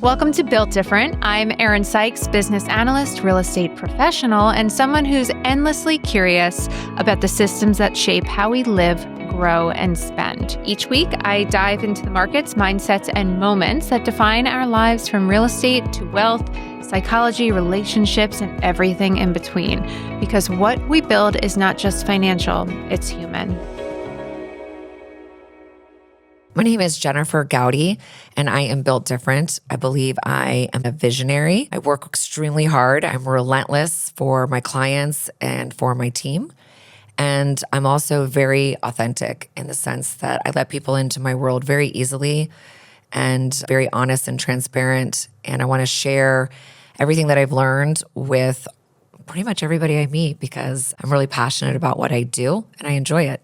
Welcome to Built Different. I'm Erin Sykes, business analyst, real estate professional, and someone who's endlessly curious about the systems that shape how we live, grow, and spend. Each week, I dive into the markets, mindsets, and moments that define our lives, from real estate to wealth, psychology, relationships, and everything in between. Because what we build is not just financial, it's human. My name is Jennifer Gowdy, and I am built different. I believe I am a visionary. I work extremely hard. I'm relentless for my clients and for my team. And I'm also very authentic in the sense that I let people into my world very easily and very honest and transparent. And I want to share everything that I've learned with pretty much everybody I meet because I'm really passionate about what I do and I enjoy it.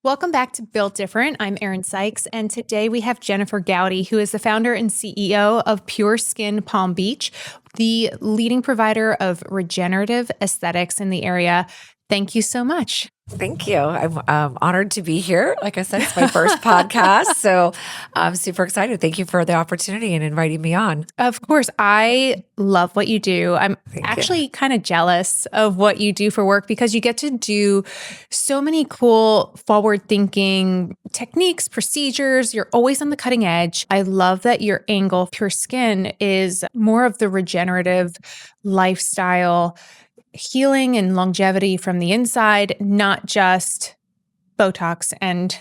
Welcome back to Built Different. I'm Erin Sykes, and today we have Jennifer Gowdy, who is the founder and CEO of Pure Skin Palm Beach, the leading provider of regenerative aesthetics in the area. Thank you so much. Thank you. I'm honored to be here. Like I said, it's my first podcast, so I'm super excited. Thank you for the opportunity and inviting me on. Of course, I love what you do. I'm actually kind of jealous of what you do for work because you get to do so many cool forward-thinking techniques, procedures. You're always on the cutting edge. I love that your angle, Pure Skin, is more of the regenerative lifestyle, healing and longevity from the inside, not just Botox and,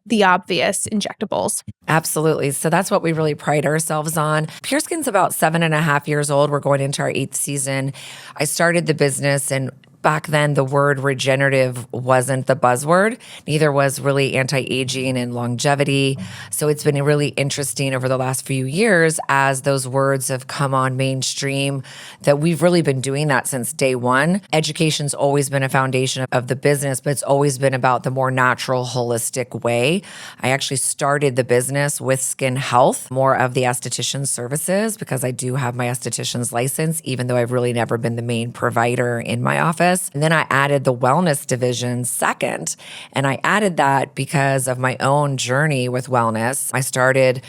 the obvious injectables. Absolutely. So that's what we really pride ourselves on. Pure Skin's about 7.5 years old. We're going into our 8th season. I started the business, and back then the word regenerative wasn't the buzzword. Neither was really anti-aging and longevity. So it's been really interesting over the last few years as those words have come on mainstream that we've really been doing that since day one. Education's always been a foundation of the business, but it's always been about the more natural, holistic way. I actually started the business with skin health, more of the esthetician services, because I do have my esthetician's license, even though I've really never been the main provider in my office. And then I added the wellness division second. And I added that because of my own journey with wellness. I started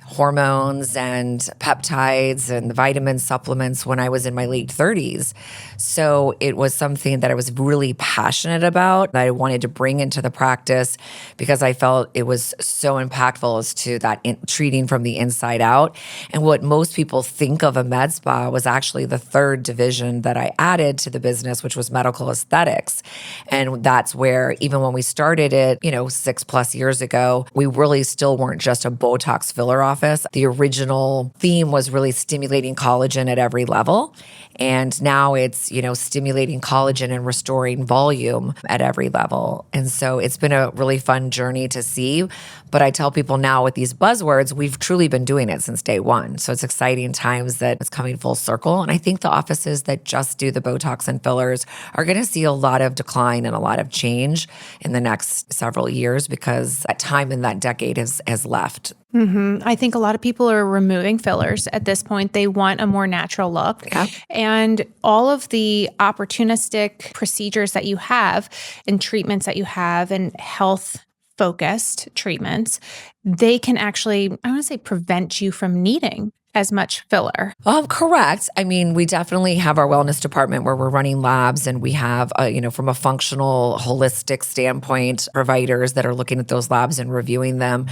hormones and peptides and the vitamin supplements when I was in my late 30s. So it was something that I was really passionate about, that I wanted to bring into the practice because I felt it was so impactful as to that treating from the inside out. And what most people think of a med spa was actually the third division that I added to the business, which was medical aesthetics. And that's where, even when we started it, 6+ years ago, we really still weren't just a Botox filler office. The original theme was really stimulating collagen at every level. And now it's, stimulating collagen and restoring volume at every level. And so it's been a really fun journey to see. But I tell people now with these buzzwords, we've truly been doing it since day one. So it's exciting times that it's coming full circle. And I think the offices that just do the Botox and fillers are going to see a lot of decline and a lot of change in the next several years because that time in that decade has left. Mm-hmm. I think a lot of people are removing fillers at this point. They want a more natural look. Yeah. And all of the opportunistic procedures that you have and treatments that you have and health-focused treatments, they can actually, I want to say, prevent you from needing as much filler. Correct. I mean, we definitely have our wellness department where we're running labs, and we have, from a functional, holistic standpoint, providers that are looking at those labs and reviewing them.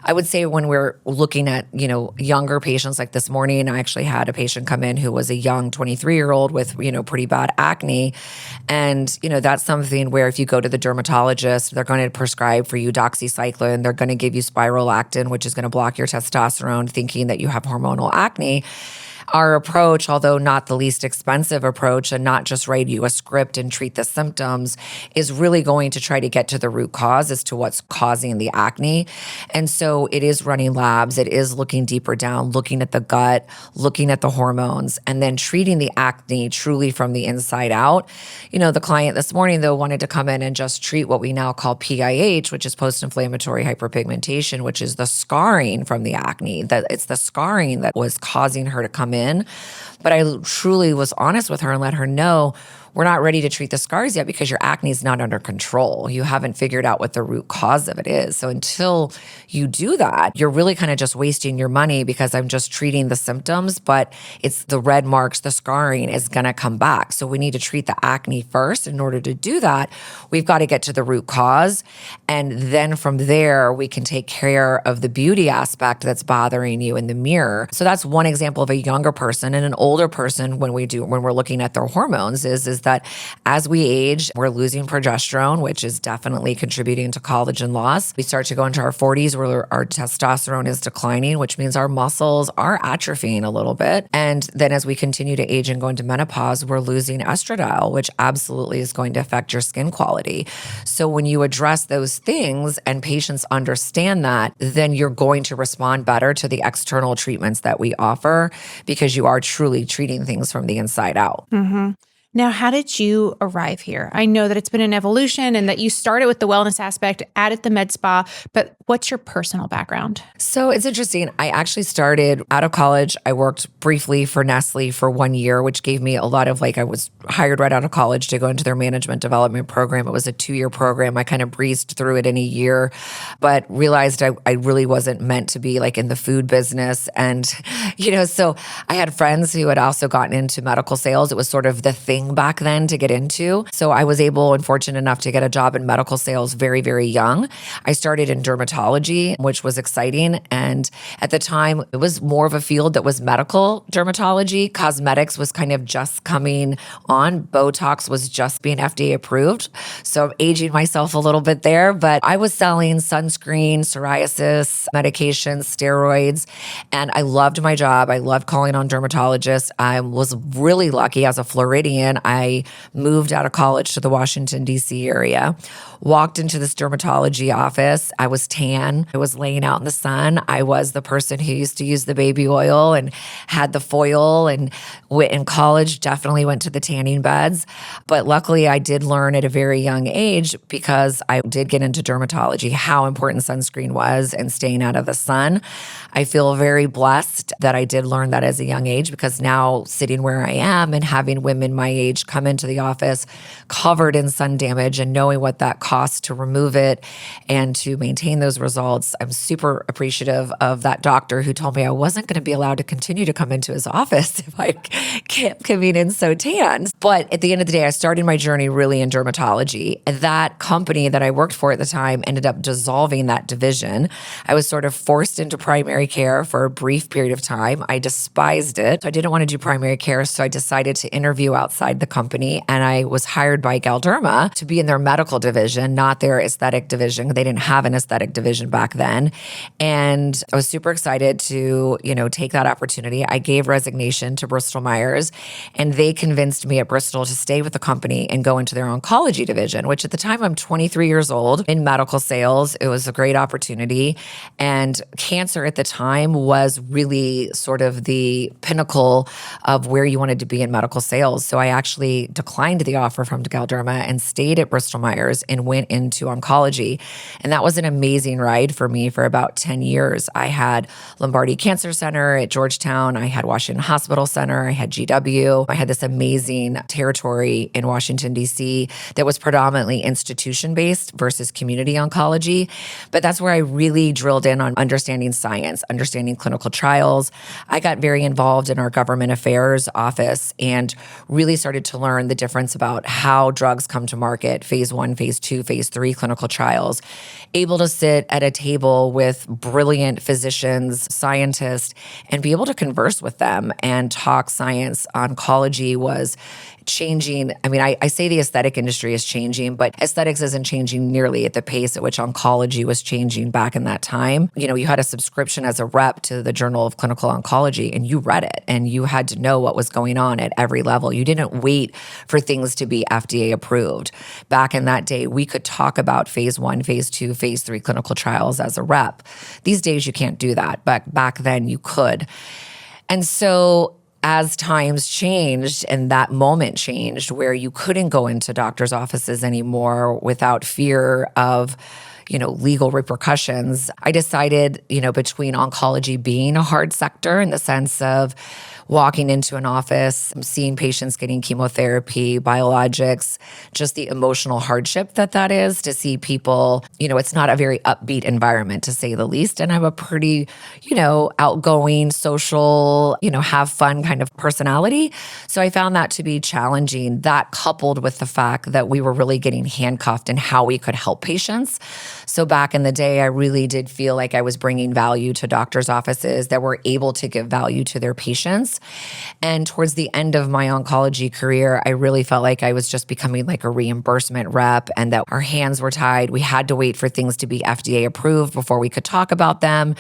I would say when we're looking at, younger patients, like this morning, I actually had a patient come in who was a young 23-year-old with, pretty bad acne. And, that's something where if you go to the dermatologist, they're going to prescribe for you doxycycline. They're going to give you spirolactin, which is going to block your testosterone, thinking that you have hormonal acne. Our approach, although not the least expensive approach and not just write you a script and treat the symptoms, is really going to try to get to the root cause as to what's causing the acne. And so it is running labs. It is looking deeper down, looking at the gut, looking at the hormones, and then treating the acne truly from the inside out. The client this morning, though, wanted to come in and just treat what we now call PIH, which is post-inflammatory hyperpigmentation, which is the scarring from the acne. That it's the scarring that was causing her to come in. But I truly was honest with her and let her know we're not ready to treat the scars yet because your acne is not under control. You haven't figured out what the root cause of it is. So until you do that, you're really kind of just wasting your money because I'm just treating the symptoms, but it's the red marks, the scarring is going to come back. So we need to treat the acne first. In order to do that, we've got to get to the root cause. And then from there, we can take care of the beauty aspect that's bothering you in the mirror. So that's one example of a younger person. And an older person, when we're looking at their hormones, is that as we age, we're losing progesterone, which is definitely contributing to collagen loss. We start to go into our 40s where our testosterone is declining, which means our muscles are atrophying a little bit. And then as we continue to age and go into menopause, we're losing estradiol, which absolutely is going to affect your skin quality. So when you address those things and patients understand that, then you're going to respond better to the external treatments that we offer because you are truly treating things from the inside out. Mm-hmm. Now, how did you arrive here? I know that it's been an evolution and that you started with the wellness aspect, added the med spa, but what's your personal background? So it's interesting. I actually started out of college. I worked briefly for Nestle for 1 year, which gave me a lot of I was hired right out of college to go into their management development program. It was a 2-year program. I kind of breezed through it in a year, but realized I really wasn't meant to be in the food business. And, so I had friends who had also gotten into medical sales. It was sort of the thing back then to get into. So I was able and fortunate enough to get a job in medical sales very, very young. I started in dermatology, which was exciting. And at the time, it was more of a field that was medical dermatology. Cosmetics was kind of just coming on. Botox was just being FDA approved. So I'm aging myself a little bit there, but I was selling sunscreen, psoriasis, medications, steroids, and I loved my job. I loved calling on dermatologists. I was really lucky as a Floridian. I moved out of college to the Washington, D.C. area, walked into this dermatology office. I was tan. I was laying out in the sun. I was the person who used to use the baby oil and had the foil, and in college definitely went to the tanning beds. But luckily I did learn at a very young age, because I did get into dermatology, how important sunscreen was and staying out of the sun. I feel very blessed that I did learn that as a young age, because now sitting where I am and having women my age come into the office covered in sun damage and knowing what that costs to remove it and to maintain those results, I'm super appreciative of that doctor who told me I wasn't going to be allowed to continue to come into his office if I kept coming in so tan. But at the end of the day, I started my journey really in dermatology. That company that I worked for at the time ended up dissolving that division. I was sort of forced into primary care for a brief period of time. I despised it. I didn't want to do primary care, so I decided to interview outside the company, and I was hired by Galderma to be in their medical division, not their aesthetic division. They didn't have an aesthetic division back then. And I was super excited to, take that opportunity. I gave resignation to Bristol Myers, and they convinced me at Bristol to stay with the company and go into their oncology division, which at the time I'm 23 years old in medical sales. It was a great opportunity. And cancer at the time was really sort of the pinnacle of where you wanted to be in medical sales. So I actually declined the offer from Galderma and stayed at Bristol Myers and went into oncology. And that was an amazing ride for me for about 10 years. I had Lombardi Cancer Center at Georgetown. I had Washington Hospital Center. I had GW. I had this amazing territory in Washington, D.C. that was predominantly institution-based versus community oncology. But that's where I really drilled in on understanding science, understanding clinical trials. I got very involved in our government affairs office and really started to learn the difference about how drugs come to market, phase 1, phase 2, phase 3 clinical trials, able to sit at a table with brilliant physicians, scientists, and be able to converse with them and talk science. Oncology was changing. I mean, I say the aesthetic industry is changing, but aesthetics isn't changing nearly at the pace at which oncology was changing back in that time. You had a subscription as a rep to the Journal of Clinical Oncology, and you read it, and you had to know what was going on at every level. You didn't wait for things to be FDA approved. Back in that day, we could talk about phase 1, phase 2, phase 3 clinical trials as a rep. These days, you can't do that, but back then you could. And so as times changed and that moment changed where you couldn't go into doctors' offices anymore without fear of legal repercussions, I decided, between oncology being a hard sector in the sense of walking into an office, seeing patients getting chemotherapy, biologics, just the emotional hardship that is to see people, it's not a very upbeat environment to say the least. And I'm a pretty, outgoing, social, have fun kind of personality. So I found that to be challenging, that coupled with the fact that we were really getting handcuffed in how we could help patients. So back in the day, I really did feel like I was bringing value to doctors' offices that were able to give value to their patients. And towards the end of my oncology career, I really felt like I was just becoming like a reimbursement rep and that our hands were tied. We had to wait for things to be FDA approved before we could talk about them,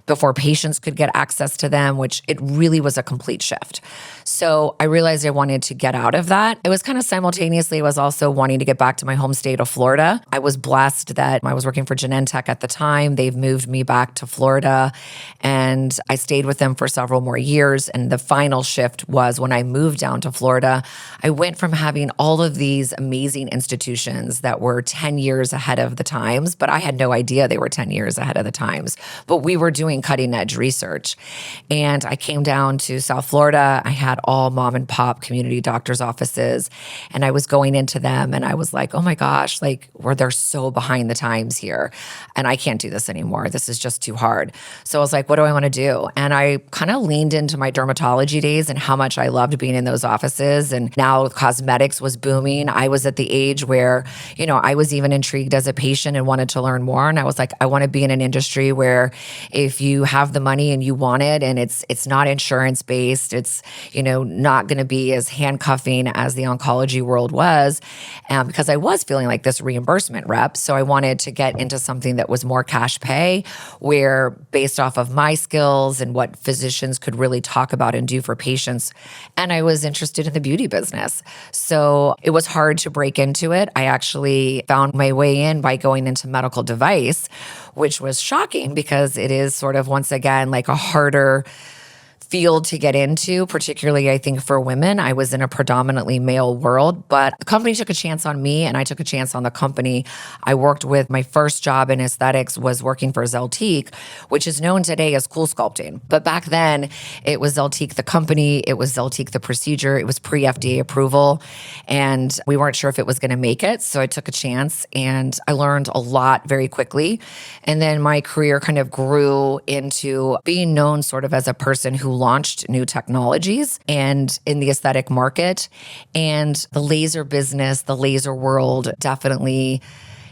before patients could get access to them, which it really was a complete shift. So I realized I wanted to get out of that. It was kind of simultaneously, I was also wanting to get back to my home state of Florida. I was blessed that I was working for Genentech at the time. They've moved me back to Florida and I stayed with them for several more years. And the final shift was when I moved down to Florida, I went from having all of these amazing institutions that were 10 years ahead of the times, but I had no idea they were 10 years ahead of the times. But we were doing cutting edge research. And I came down to South Florida. I had all mom and pop community doctors' offices. And I was going into them and I was like, oh my gosh, like they're so behind the times here. And I can't do this anymore. This is just too hard. So I was like, what do I want to do? And I kind of leaned into my dermatology days and how much I loved being in those offices. And now cosmetics was booming. I was at the age where, I was even intrigued as a patient and wanted to learn more. And I was like, I want to be in an industry where if you have the money and you want it and it's not insurance based, it's, not going to be as handcuffing as the oncology world was, because I was feeling like this reimbursement rep. So I wanted to get into something that was more cash pay, where based off of my skills and what physicians could really talk about and do for patients. And I was interested in the beauty business. So it was hard to break into it. I actually found my way in by going into medical device, which was shocking because it is sort of, once again, like a harder field to get into, particularly I think for women. I was in a predominantly male world, but the company took a chance on me and I took a chance on the company. I worked with, my first job in aesthetics was working for Zeltiq, which is known today as Cool Sculpting. But back then it was Zeltiq the company, it was Zeltiq the procedure, it was pre-FDA approval, and we weren't sure if it was going to make it. So I took a chance and I learned a lot very quickly. And then my career kind of grew into being known sort of as a person who launched new technologies and in the aesthetic market. And the laser business, the laser world definitely,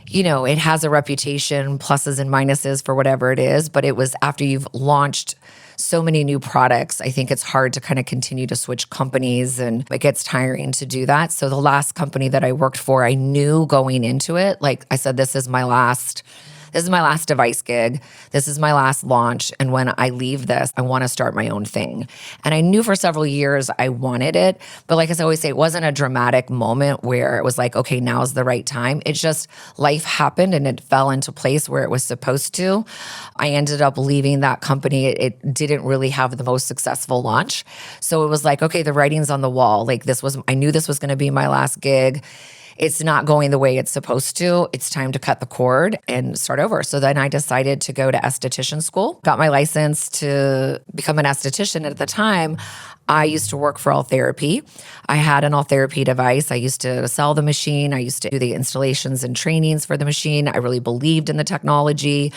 it has a reputation, pluses and minuses for whatever it is. But it was after you've launched so many new products, I think it's hard to kind of continue to switch companies and it gets tiring to do that. So the last company that I worked for, I knew going into it, like I said, this is my last device gig. This is my last launch. And when I leave this, I want to start my own thing. And I knew for several years I wanted it. But like I always say, it wasn't a dramatic moment where it was like, okay, now's the right time. It just, life happened and it fell into place where it was supposed to. I ended up leaving that company. It didn't really have the most successful launch. So it was like, okay, the writing's on the wall. Like I knew this was going to be my last gig. It's not going the way it's supposed to. It's time to cut the cord and start over. So then I decided to go to esthetician school, got my license to become an esthetician. At the time, I used to work for All Therapy. I had an All Therapy device. I used to sell the machine. I used to do the installations and trainings for the machine. I really believed in the technology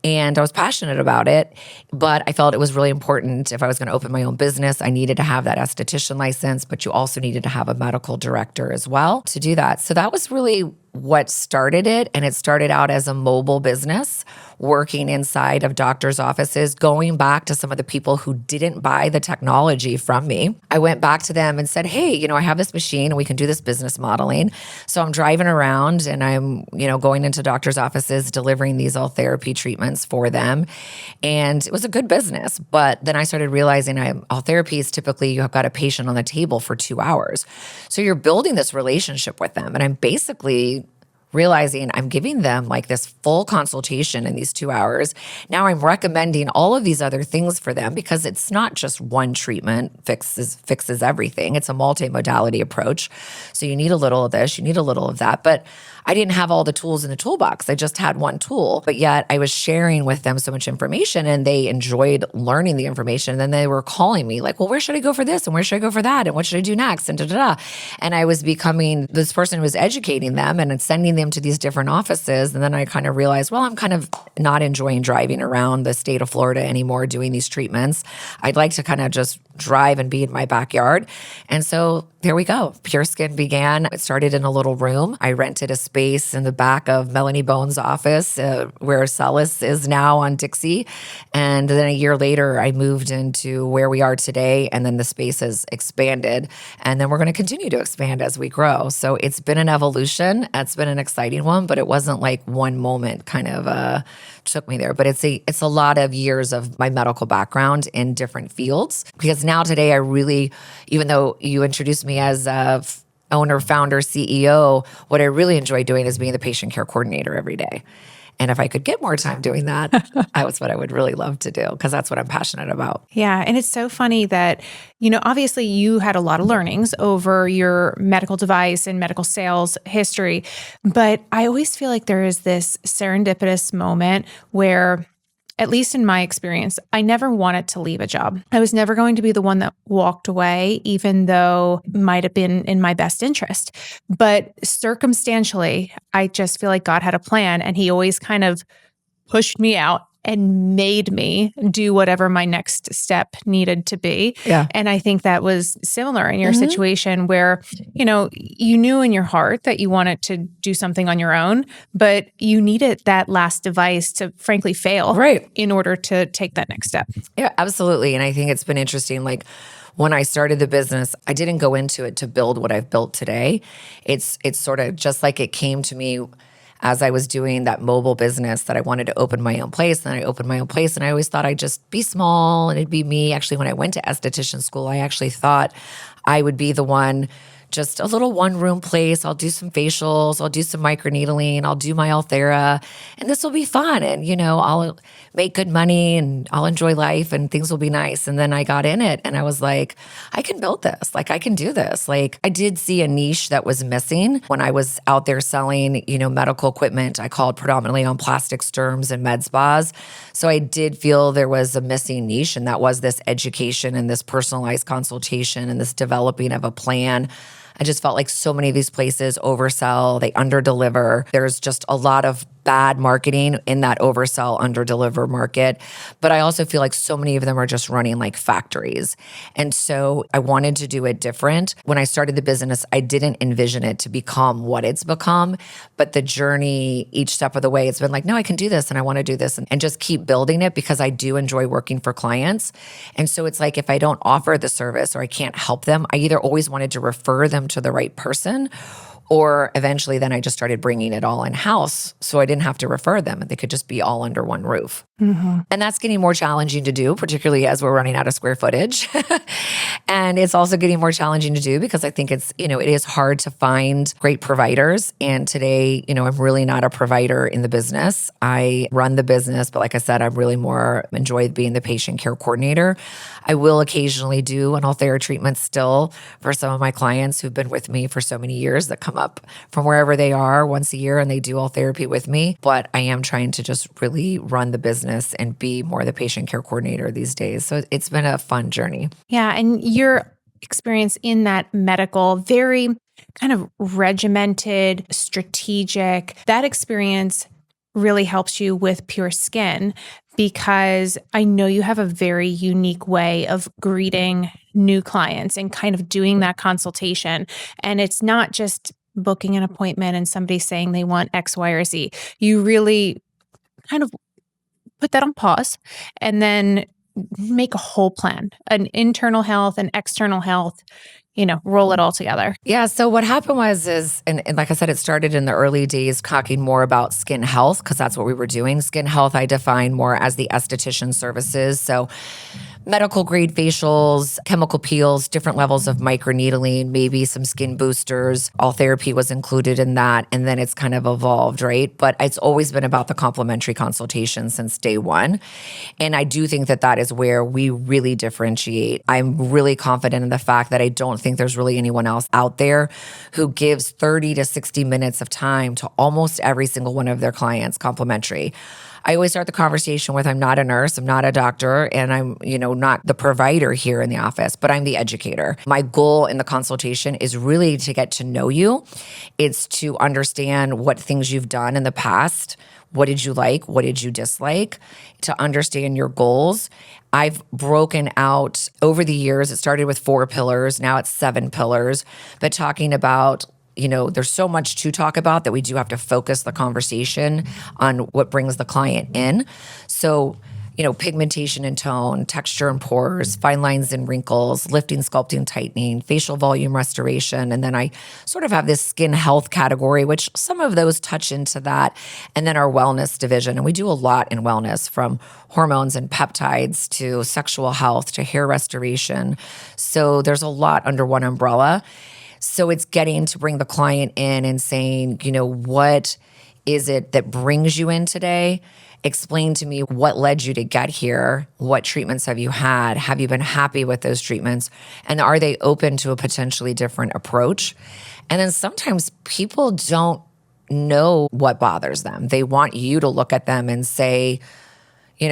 and I was passionate about it. But I felt it was really important if I was going to open my own business, I needed to have that esthetician license, but you also needed to have a medical director as well to do that. So that was really what started it. And it started out as a mobile business, working inside of doctors' offices, going back to some of the people who didn't buy the technology from me. I went back to them and said, hey, I have this machine and we can do this business modeling. So I'm driving around and I'm, going into doctors' offices, delivering these all therapy treatments for them. And it was a good business. But then I started realizing all therapy is typically you have got a patient on the table for 2 hours. So you're building this relationship with them. And I'm basically realizing I'm giving them like this full consultation in these 2 hours. Now I'm recommending all of these other things for them because it's not just one treatment fixes everything. It's a multimodality approach. So you need a little of this, you need a little of that. But I didn't have all the tools in the toolbox. I just had one tool, but yet I was sharing with them so much information and they enjoyed learning the information. And then they were calling me like, well, where should I go for this? And where should I go for that? And what should I do next? And da. And I was becoming this person who was educating them and sending them to these different offices. And then I kind of realized, well, I'm kind of not enjoying driving around the state of Florida anymore doing these treatments. I'd like to kind of just drive and be in my backyard. And so there we go. Pure Skin began. It started in a little room. I rented a space in the back of Melanie Bone's office where Celis is now on Dixie. And then a year later, I moved into where we are today. And then the space has expanded. And then we're going to continue to expand as we grow. So it's been an evolution. It's been an exciting one, but it wasn't like one moment kind of took me there. But it's a lot of years of my medical background in different fields. Because now today I really, even though you introduced me as a owner, founder, CEO, what I really enjoy doing is being the patient care coordinator every day. And if I could get more time doing that, that was what I would really love to do because that's what I'm passionate about. Yeah. And it's so funny that, obviously you had a lot of learnings over your medical device and medical sales history. But I always feel like there is this serendipitous moment where, at least in my experience, I never wanted to leave a job. I was never going to be the one that walked away, even though it might have been in my best interest. But circumstantially, I just feel like God had a plan and he always kind of pushed me out and made me do whatever my next step needed to be. Yeah. And I think that was similar in your situation where, you knew in your heart that you wanted to do something on your own, but you needed that last device to frankly fail in order to take that next step. Yeah, absolutely. And I think it's been interesting. Like when I started the business, I didn't go into it to build what I've built today. It's sort of just like it came to me as I was doing that mobile business that I wanted to open my own place. And then I opened my own place and I always thought I'd just be small and it'd be me. Actually, when I went to esthetician school, I actually thought I would be the one, just a little one-room place. I'll do some facials, I'll do some microneedling, I'll do my Althera, and this will be fun. And, I'll make good money and I'll enjoy life and things will be nice. And then I got in it and I was like, I can build this. Like, I can do this. Like, I did see a niche that was missing when I was out there selling, medical equipment. I called predominantly on plastics, derms, and med spas. So I did feel there was a missing niche, and that was this education and this personalized consultation and this developing of a plan. I just felt like so many of these places oversell, they underdeliver. There's just a lot of bad marketing in that oversell, underdeliver market. But I also feel like so many of them are just running like factories. And so I wanted to do it different. When I started the business, I didn't envision it to become what it's become. But the journey, each step of the way, it's been like, no, I can do this and I want to do this and just keep building it because I do enjoy working for clients. And so it's like if I don't offer the service or I can't help them, I either always wanted to refer them to the right person, or eventually then I just started bringing it all in-house so I didn't have to refer them and they could just be all under one roof. Mm-hmm. And that's getting more challenging to do, particularly as we're running out of square footage. And it's also getting more challenging to do because I think it's, it is hard to find great providers. And today, I'm really not a provider in the business. I run the business, but like I said, I'm really more enjoy being the patient care coordinator. I will occasionally do an Althera treatment still for some of my clients who've been with me for so many years that come up from wherever they are once a year and they do all therapy with me. But I am trying to just really run the business and be more the patient care coordinator these days. So it's been a fun journey. Yeah. And your experience in that medical, very kind of regimented, strategic, that experience really helps you with Pure Skin because I know you have a very unique way of greeting new clients and kind of doing that consultation. And it's not just booking an appointment and somebody saying they want X, Y, or Z. You really kind of put that on pause and then make a whole plan, an internal health and external health, roll it all together. Yeah. So what happened was, and like I said, it started in the early days talking more about skin health because that's what we were doing. Skin health, I define more as the esthetician services. So medical grade facials, chemical peels, different levels of microneedling, maybe some skin boosters. All therapy was included in that. And then it's kind of evolved, right? But it's always been about the complimentary consultation since day one. And I do think that that is where we really differentiate. I'm really confident in the fact that I don't think there's really anyone else out there who gives 30 to 60 minutes of time to almost every single one of their clients complimentary. I always start the conversation with, I'm not a nurse, I'm not a doctor, and I'm, not the provider here in the office, but I'm the educator. My goal in the consultation is really to get to know you. It's to understand what things you've done in the past. What did you like? What did you dislike? To understand your goals. I've broken out over the years. It started with 4 pillars. Now it's 7 pillars, but talking about there's so much to talk about that we do have to focus the conversation on what brings the client in. So, pigmentation and tone, texture and pores, fine lines and wrinkles, lifting, sculpting, tightening, facial volume restoration. And then I sort of have this skin health category, which some of those touch into that. And then our wellness division. And we do a lot in wellness, from hormones and peptides to sexual health to hair restoration. So there's a lot under one umbrella. So it's getting to bring the client in and saying, what is it that brings you in today? Explain to me what led you to get here. What treatments have you had? Have you been happy with those treatments? And are they open to a potentially different approach? And then sometimes people don't know what bothers them. They want you to look at them and say,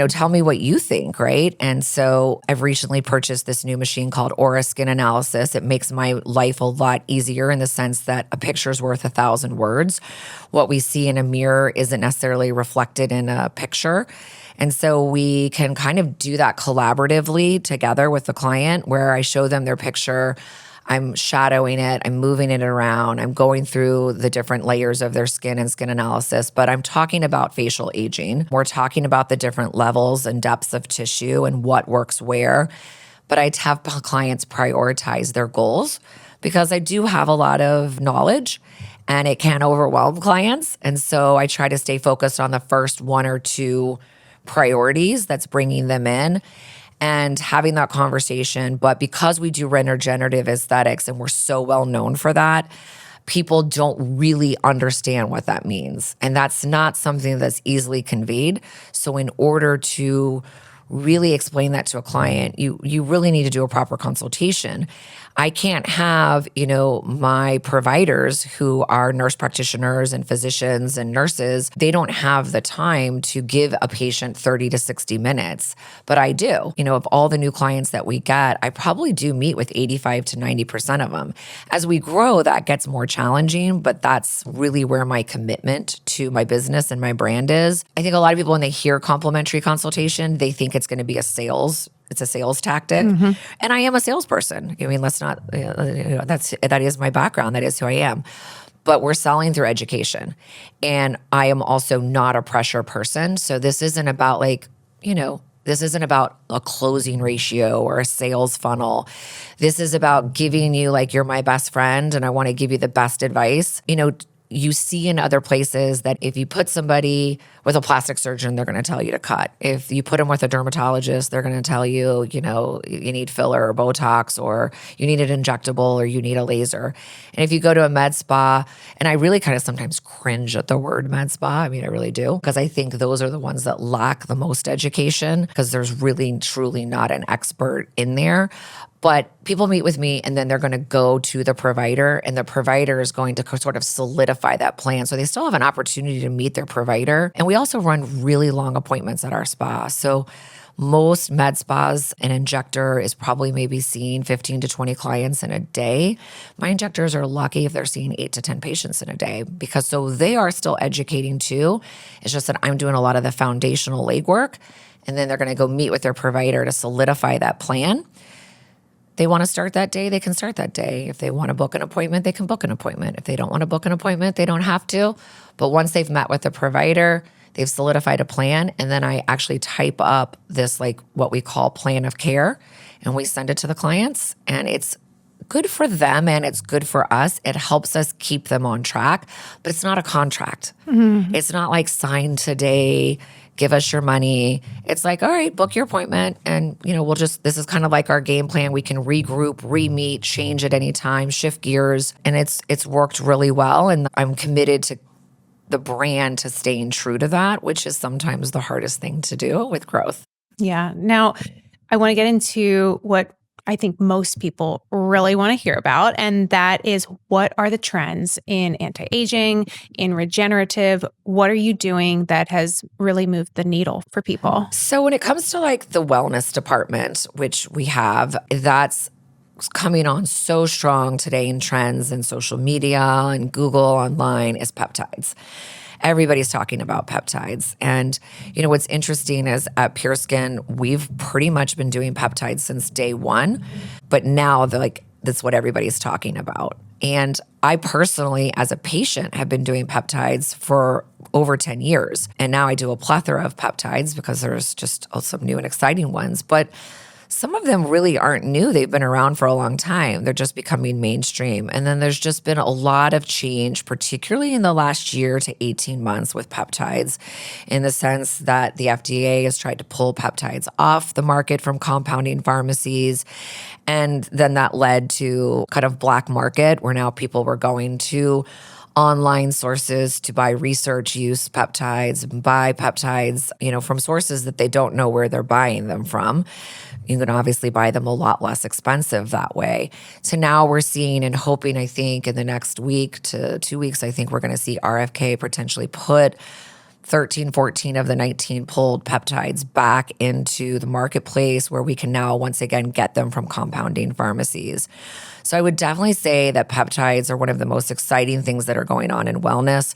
tell me what you think, right? And so I've recently purchased this new machine called Aura Skin Analysis. It makes my life a lot easier in the sense that a picture's worth 1,000 words. What we see in a mirror isn't necessarily reflected in a picture. And so we can kind of do that collaboratively together with the client, where I show them their picture, I'm shadowing it, I'm moving it around, I'm going through the different layers of their skin and skin analysis, but I'm talking about facial aging. We're talking about the different levels and depths of tissue and what works where. But I have clients prioritize their goals because I do have a lot of knowledge and it can overwhelm clients. And so I try to stay focused on the first 1 or 2 priorities that's bringing them in and having that conversation. But because we do regenerative aesthetics and we're so well known for that, people don't really understand what that means. And that's not something that's easily conveyed. So in order to really explain that to a client, you really need to do a proper consultation. I can't have, my providers who are nurse practitioners and physicians and nurses, they don't have the time to give a patient 30 to 60 minutes, but I do. Of all the new clients that we get, I probably do meet with 85 to 90% of them. As we grow, that gets more challenging, but that's really where my commitment to my business and my brand is. I think a lot of people, when they hear complimentary consultation, they think it's going to be it's a sales tactic. Mm-hmm. And I am a salesperson. let's not, that is my background. That is who I am. But we're selling through education. And I am also not a pressure person. So this isn't about this isn't about a closing ratio or a sales funnel. This is about giving you you're my best friend and I want to give you the best advice. You see in other places that if you put somebody with a plastic surgeon, they're going to tell you to cut. If you put them with a dermatologist, they're going to tell you, you need filler or Botox, or you need an injectable, or you need a laser. And if you go to a med spa, and I really kind of sometimes cringe at the word med spa. I really do, because I think those are the ones that lack the most education, because there's really, truly not an expert in there. But people meet with me and then they're going to go to the provider, and the provider is going to sort of solidify that plan. So they still have an opportunity to meet their provider. And we also run really long appointments at our spa. So most med spas, an injector is probably maybe seeing 15 to 20 clients in a day. My injectors are lucky if they're seeing 8 to 10 patients in a day, because so they are still educating too. It's just that I'm doing a lot of the foundational legwork, and then they're going to go meet with their provider to solidify that plan. They want to start that day, they can start that day. If they want to book an appointment, they can book an appointment. If they don't want to book an appointment, they don't have to. But once they've met with the provider, they've solidified a plan, and then I actually type up this what we call plan of care, and we send it to the clients, and it's good for them and it's good for us. It helps us keep them on track, but it's not a contract. Mm-hmm. It's not sign today, give us your money. It's like, all right, book your appointment. And, this is kind of like our game plan. We can regroup, re-meet, change at any time, shift gears. And it's worked really well. And I'm committed to the brand to staying true to that, which is sometimes the hardest thing to do with growth. Yeah. Now, I want to get into what I think most people really want to hear about, and that is, what are the trends in anti-aging, in regenerative? What are you doing that has really moved the needle for people? So when it comes to like the wellness department, which we have, that's coming on so strong today in trends and social media and Google online, is peptides. Everybody's talking about peptides. And, what's interesting is at Pure Skin, we've pretty much been doing peptides since day one, but now that's what everybody's talking about. And I personally, as a patient, have been doing peptides for over 10 years. And now I do a plethora of peptides because there's just some new and exciting ones. But some of them really aren't new. They've been around for a long time. They're just becoming mainstream. And then there's just been a lot of change, particularly in the last year to 18 months with peptides, in the sense that the FDA has tried to pull peptides off the market from compounding pharmacies. And then that led to kind of black market, where now people were going to online sources to buy research use peptides, buy peptides, from sources that they don't know where they're buying them from. You can obviously buy them a lot less expensive that way. So now we're seeing and hoping, I think, in the next week to 2 weeks, I think we're going to see RFK potentially put 13, 14 of the 19 pulled peptides back into the marketplace, where we can now once again get them from compounding pharmacies. So I would definitely say that peptides are one of the most exciting things that are going on in wellness.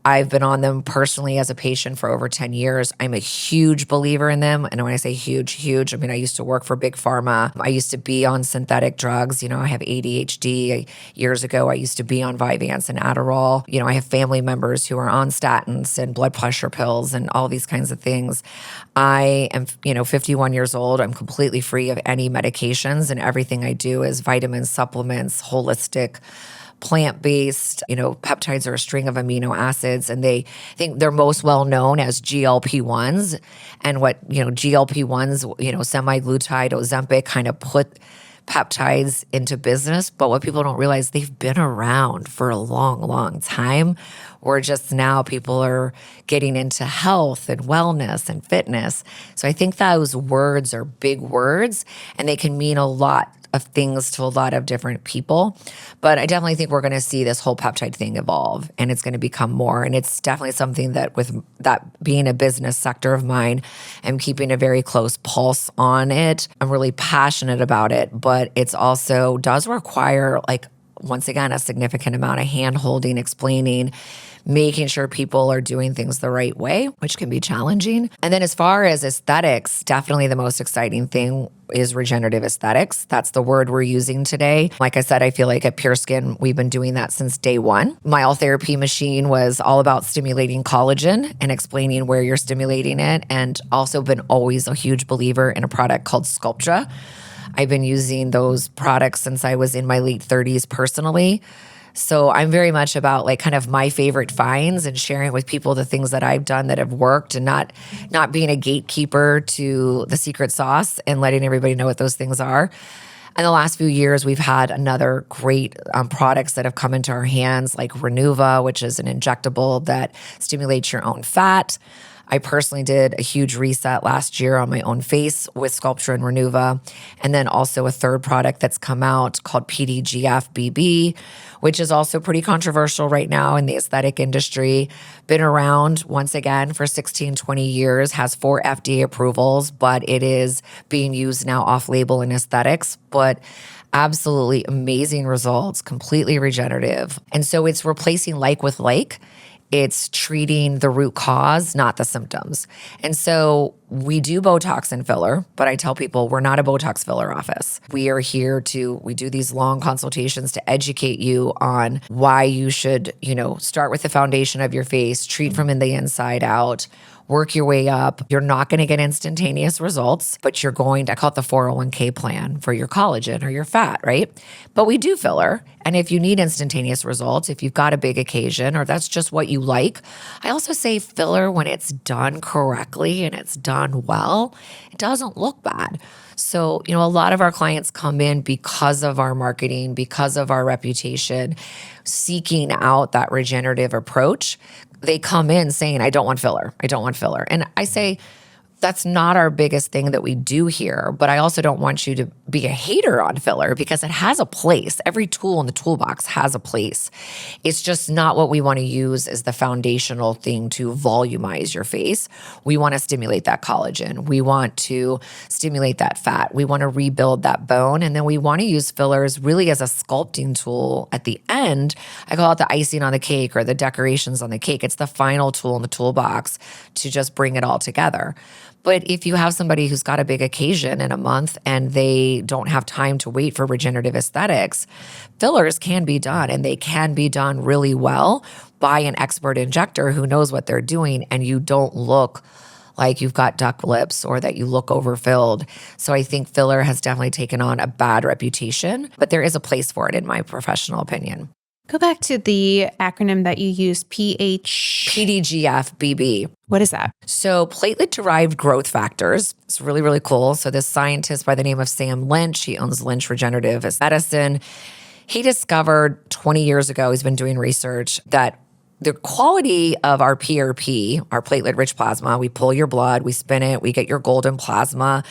I've been on them personally as a patient for over 10 years. I'm a huge believer in them. And when I say huge, I mean, I used to work for Big Pharma. I used to be on synthetic drugs. I have ADHD. Years ago, I used to be on Vyvanse and Adderall. I have family members who are on statins and blood pressure pills and all these kinds of things. I am, 51 years old. I'm completely free of any medications, and everything I do is vitamins, supplements, holistic, plant-based. Peptides are a string of amino acids, and I think they're most well known as GLP-1s. And what, GLP-1s, semaglutide, Ozempic kind of put peptides into business. But what people don't realize, they've been around for a long, long time. Or just now people are getting into health and wellness and fitness. So I think those words are big words, and they can mean a lot of things to a lot of different people. But I definitely think we're going to see this whole peptide thing evolve, and it's going to become more. And it's definitely something that, with that being a business sector of mine, I'm keeping a very close pulse on it. I'm really passionate about it, but it's also does require, once again, a significant amount of hand-holding, explaining, making sure people are doing things the right way, which can be challenging. And then as far as aesthetics, definitely the most exciting thing is regenerative aesthetics. That's the word we're using today. Like I said, I feel like at Pure Skin, we've been doing that since day one. Myotherapy machine was all about stimulating collagen and explaining where you're stimulating it, and also been always a huge believer in a product called Sculptra. I've been using those products since I was in my late 30s personally. So I'm very much about kind of my favorite finds and sharing with people the things that I've done that have worked, and not being a gatekeeper to the secret sauce and letting everybody know what those things are. In the last few years, we've had another great products that have come into our hands, like Renuva, which is an injectable that stimulates your own fat. I personally did a huge reset last year on my own face with Sculptra and Renuva. And then also a third product that's come out called PDGF BB, which is also pretty controversial right now in the aesthetic industry. Been around, once again, for 16, 20 years, has 4 FDA approvals, but it is being used now off-label in aesthetics. But absolutely amazing results, completely regenerative. And so it's replacing like with like. It's treating the root cause, not the symptoms. And so we do Botox and filler, but I tell people we're not a Botox filler office. We are here we do these long consultations to educate you on why you should, start with the foundation of your face, treat from in the inside out, work your way up. You're not going to get instantaneous results, but you're going to, I call it the 401k plan for your collagen or your fat, right? But we do filler. And if you need instantaneous results, if you've got a big occasion or that's just what you like, I also say filler when it's done correctly and it's done well, it doesn't look bad. So, a lot of our clients come in because of our marketing, because of our reputation, seeking out that regenerative approach. They come in saying, I don't want filler. I don't want filler. And I say, that's not our biggest thing that we do here, but I also don't want you to be a hater on filler because it has a place. Every tool in the toolbox has a place. It's just not what we want to use as the foundational thing to volumize your face. We want to stimulate that collagen. We want to stimulate that fat. We want to rebuild that bone. And then we want to use fillers really as a sculpting tool at the end. I call it the icing on the cake or the decorations on the cake. It's the final tool in the toolbox to just bring it all together. But if you have somebody who's got a big occasion in a month and they don't have time to wait for regenerative aesthetics, fillers can be done, and they can be done really well by an expert injector who knows what they're doing, and you don't look like you've got duck lips or that you look overfilled. So I think filler has definitely taken on a bad reputation, but there is a place for it in my professional opinion. Go back to the acronym that you use, PDGF-BB. What is that? So platelet-derived growth factors. It's really, really cool. So this scientist by the name of Sam Lynch, he owns Lynch Regenerative Medicine. He discovered 20 years ago, he's been doing research, that the quality of our PRP, our platelet-rich plasma, we pull your blood, we spin it, we get your golden plasma.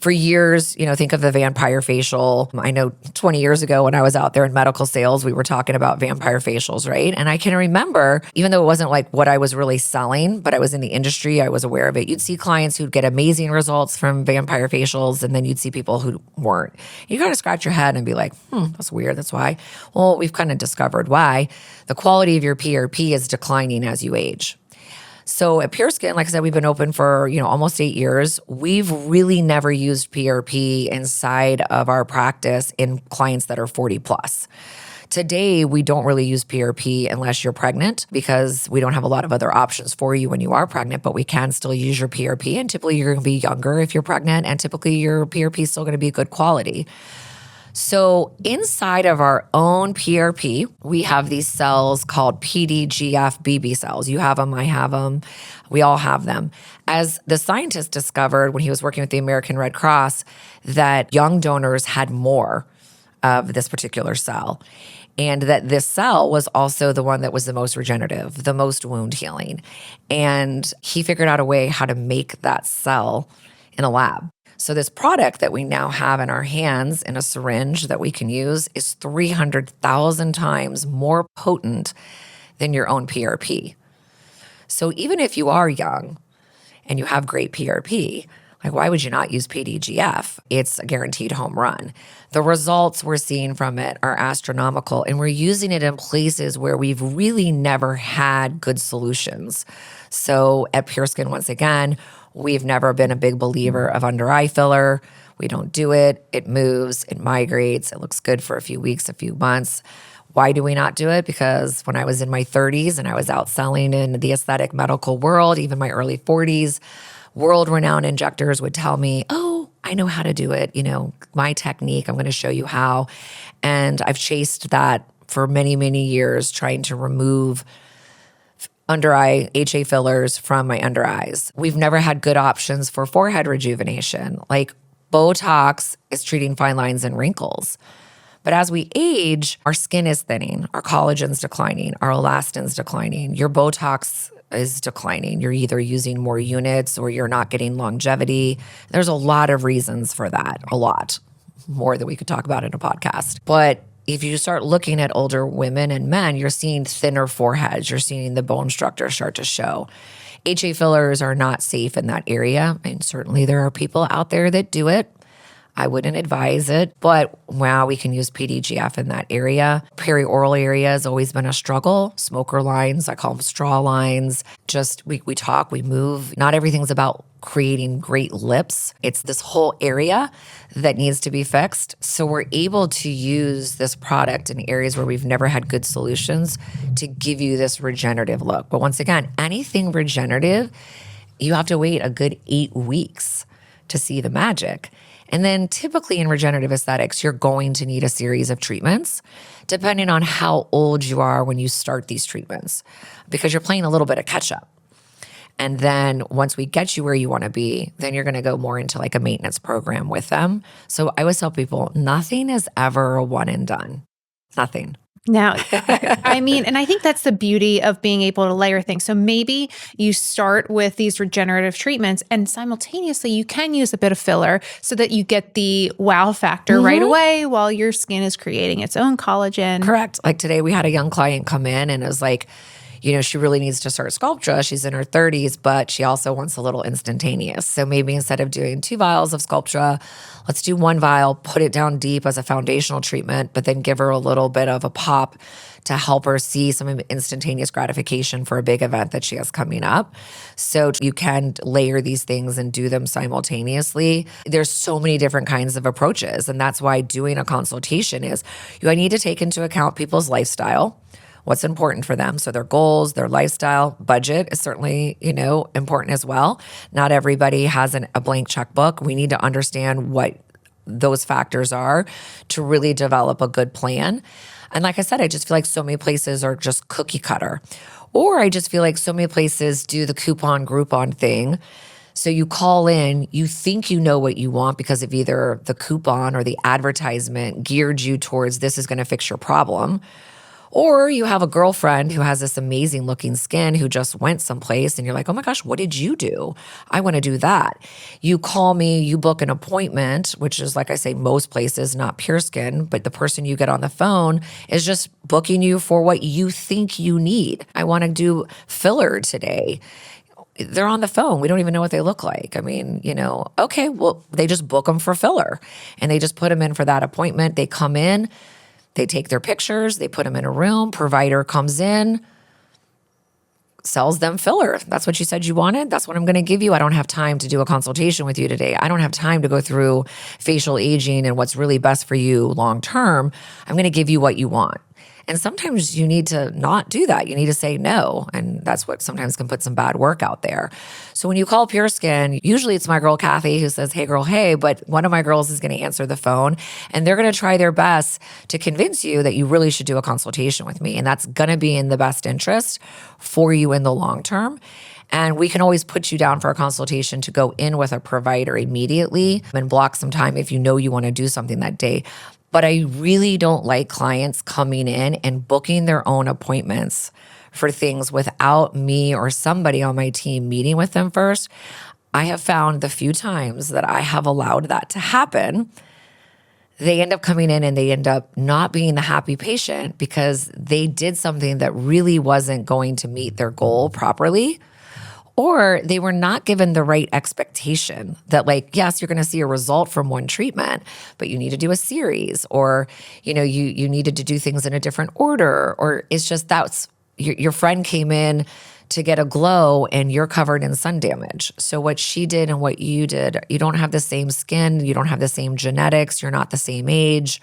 For years, think of the vampire facial. I know 20 years ago when I was out there in medical sales, we were talking about vampire facials, right? And I can remember, even though it wasn't like what I was really selling, but I was in the industry, I was aware of it. You'd see clients who'd get amazing results from vampire facials, and then you'd see people who weren't. You kind of scratch your head and be like, that's weird, that's why. Well, we've kind of discovered why. The quality of your PRP is declining as you age. So at Pure Skin, like I said, we've been open for, almost 8 years. We've really never used PRP inside of our practice in clients that are 40 plus. Today, we don't really use PRP unless you're pregnant because we don't have a lot of other options for you when you are pregnant, but we can still use your PRP. And typically you're going to be younger if you're pregnant, and typically your PRP is still going to be good quality. So inside of our own PRP, we have these cells called PDGF-BB cells. You have them, I have them, we all have them. As the scientist discovered when he was working with the American Red Cross, that young donors had more of this particular cell. And that this cell was also the one that was the most regenerative, the most wound healing. And he figured out a way how to make that cell in a lab. So this product that we now have in our hands in a syringe that we can use is 300,000 times more potent than your own PRP. So even if you are young and you have great PRP, why would you not use PDGF? It's a guaranteed home run. The results we're seeing from it are astronomical, and we're using it in places where we've really never had good solutions. So at Pure Skin, once again, we've never been a big believer of under eye filler. We don't do it. It moves, it migrates, it looks good for a few weeks, a few months. Why do we not do it? Because when I was in my 30s and I was out selling in the aesthetic medical world, even my early 40s, world-renowned injectors would tell me, oh, I know how to do it. My technique, I'm going to show you how. And I've chased that for many, many years, trying to remove under eye HA fillers from my under eyes. We've never had good options for forehead rejuvenation. Like Botox is treating fine lines and wrinkles. But as we age, our skin is thinning, our collagen's declining, our elastin's declining, your Botox is declining. You're either using more units or you're not getting longevity. There's a lot of reasons for that, a lot more than we could talk about in a podcast. But if you start looking at older women and men, you're seeing thinner foreheads. You're seeing the bone structure start to show. HA fillers are not safe in that area. And certainly there are people out there that do it. I wouldn't advise it, but wow, we can use PDGF in that area. Perioral area has always been a struggle. Smoker lines, I call them straw lines. Just we talk, we move. Not everything's about creating great lips. It's this whole area that needs to be fixed. So we're able to use this product in areas where we've never had good solutions to give you this regenerative look. But once again, anything regenerative you have to wait a good 8 weeks to see the magic. And then typically in regenerative aesthetics, you're going to need a series of treatments depending on how old you are when you start these treatments, because you're playing a little bit of catch up. And then once we get you where you want to be, then you're going to go more into like a maintenance program with them. So I always tell people, nothing is ever a one and done. Nothing. Now, I mean, and I think that's the beauty of being able to layer things. So maybe you start with these regenerative treatments and simultaneously you can use a bit of filler so that you get the wow factor right away while your skin is creating its own collagen. Correct. Like today we had a young client come in and it was like, she really needs to start Sculptra. She's in her 30s, but she also wants a little instantaneous. So maybe instead of doing 2 vials of Sculptra, let's do 1 vial, put it down deep as a foundational treatment, but then give her a little bit of a pop to help her see some instantaneous gratification for a big event that she has coming up. So you can layer these things and do them simultaneously. There's so many different kinds of approaches. And that's why doing a consultation is, I need to take into account people's lifestyle, what's important for them. So their goals, their lifestyle, budget is certainly, important as well. Not everybody has a blank checkbook. We need to understand what those factors are to really develop a good plan. And like I said, I just feel like so many places are just cookie cutter. Or I just feel like so many places do the coupon Groupon thing. So you call in, you think you know what you want because of either the coupon or the advertisement geared you towards this is going to fix your problem. Or you have a girlfriend who has this amazing looking skin who just went someplace and you're like, oh my gosh, what did you do? I want to do that. You call me, you book an appointment, which is like I say, most places, not Pure Skin, but the person you get on the phone is just booking you for what you think you need. I want to do filler today. They're on the phone. We don't even know what they look like. I mean, okay, well, they just book them for filler and they just put them in for that appointment. They come in. They take their pictures, they put them in a room, provider comes in, sells them filler. That's what you said you wanted. That's what I'm going to give you. I don't have time to do a consultation with you today. I don't have time to go through facial aging and what's really best for you long term. I'm going to give you what you want. And sometimes you need to not do that. You need to say no. And that's what sometimes can put some bad work out there. So when you call Pure Skin, usually it's my girl, Kathy, who says, hey, girl, hey, but one of my girls is going to answer the phone and they're going to try their best to convince you that you really should do a consultation with me. And that's going to be in the best interest for you in the long term. And we can always put you down for a consultation to go in with a provider immediately and block some time if you know you want to do something that day. But I really don't like clients coming in and booking their own appointments for things without me or somebody on my team meeting with them first. I have found the few times that I have allowed that to happen, they end up coming in and they end up not being the happy patient because they did something that really wasn't going to meet their goal properly. Or they were not given the right expectation that yes, you're going to see a result from one treatment, but you need to do a series, or, you needed to do things in a different order, or it's just that's your friend came in to get a glow and you're covered in sun damage. So what she did and what you did, you don't have the same skin, you don't have the same genetics, you're not the same age.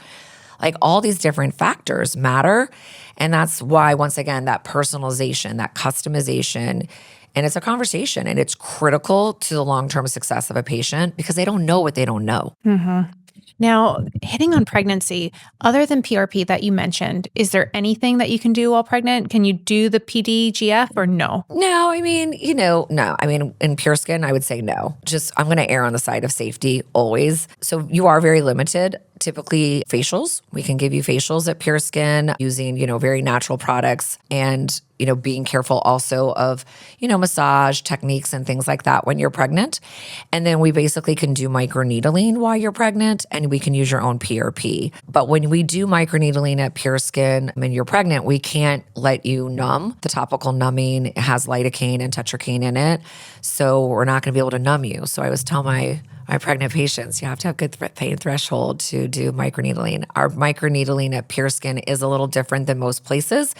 All these different factors matter. And that's why, once again, that personalization, that customization, and it's a conversation and it's critical to the long-term success of a patient because they don't know what they don't know. Mm-hmm. Now, hitting on pregnancy, other than PRP that you mentioned, is there anything that you can do while pregnant? Can you do the PDGF or no? No, I mean, no. I mean, in Pure Skin, I would say no. Just, I'm going to err on the side of safety always. So you are very limited. Typically facials, we can give you facials at Pure Skin using, very natural products and, being careful also of, massage techniques and things like that when you're pregnant. And then we basically can do microneedling while you're pregnant and we can use your own PRP. But when we do microneedling at Pure Skin when you're pregnant, we can't let you numb. The topical numbing has lidocaine and tetracaine in it. So we're not going to be able to numb you. So I always tell my my pregnant patients, you have to have good pain threshold to do microneedling. Our microneedling at Pure Skin is a little different than most places.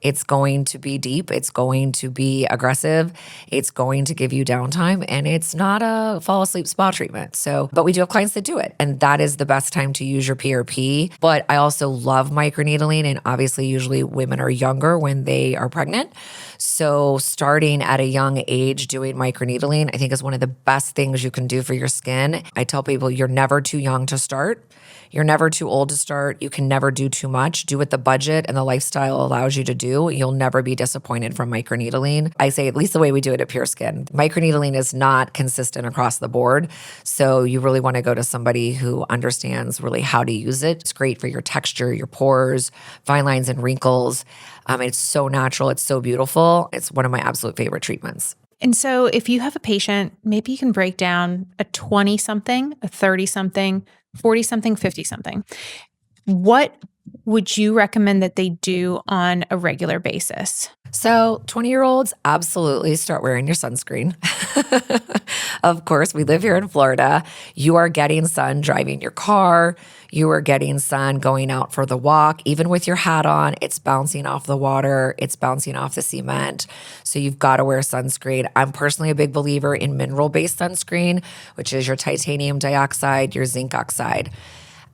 It's going to be deep. It's going to be aggressive. It's going to give you downtime, and it's not a fall asleep spa treatment. So, but we do have clients that do it, and that is the best time to use your PRP. But I also love microneedling, and obviously, usually women are younger when they are pregnant. So, starting at a young age doing microneedling, I think is one of the best things you can do for your skin. I tell people you're never too young to start. You're never too old to start. You can never do too much. Do what the budget and the lifestyle allows you to do. You'll never be disappointed from microneedling. I say, at least the way we do it at Pure Skin. Microneedling is not consistent across the board. So you really want to go to somebody who understands really how to use it. It's great for your texture, your pores, fine lines and wrinkles. It's so natural. It's so beautiful. It's one of my absolute favorite treatments. And so if you have a patient, maybe you can break down a 20-something, a 30-something, 40-something, 50-something. What would you recommend that they do on a regular basis? So 20-year-olds, absolutely start wearing your sunscreen. Of course, we live here in Florida. You are getting sun driving your car. You are getting sun going out for the walk. Even with your hat on, it's bouncing off the water. It's bouncing off the cement. So you've got to wear sunscreen. I'm personally a big believer in mineral-based sunscreen, which is your titanium dioxide, your zinc oxide.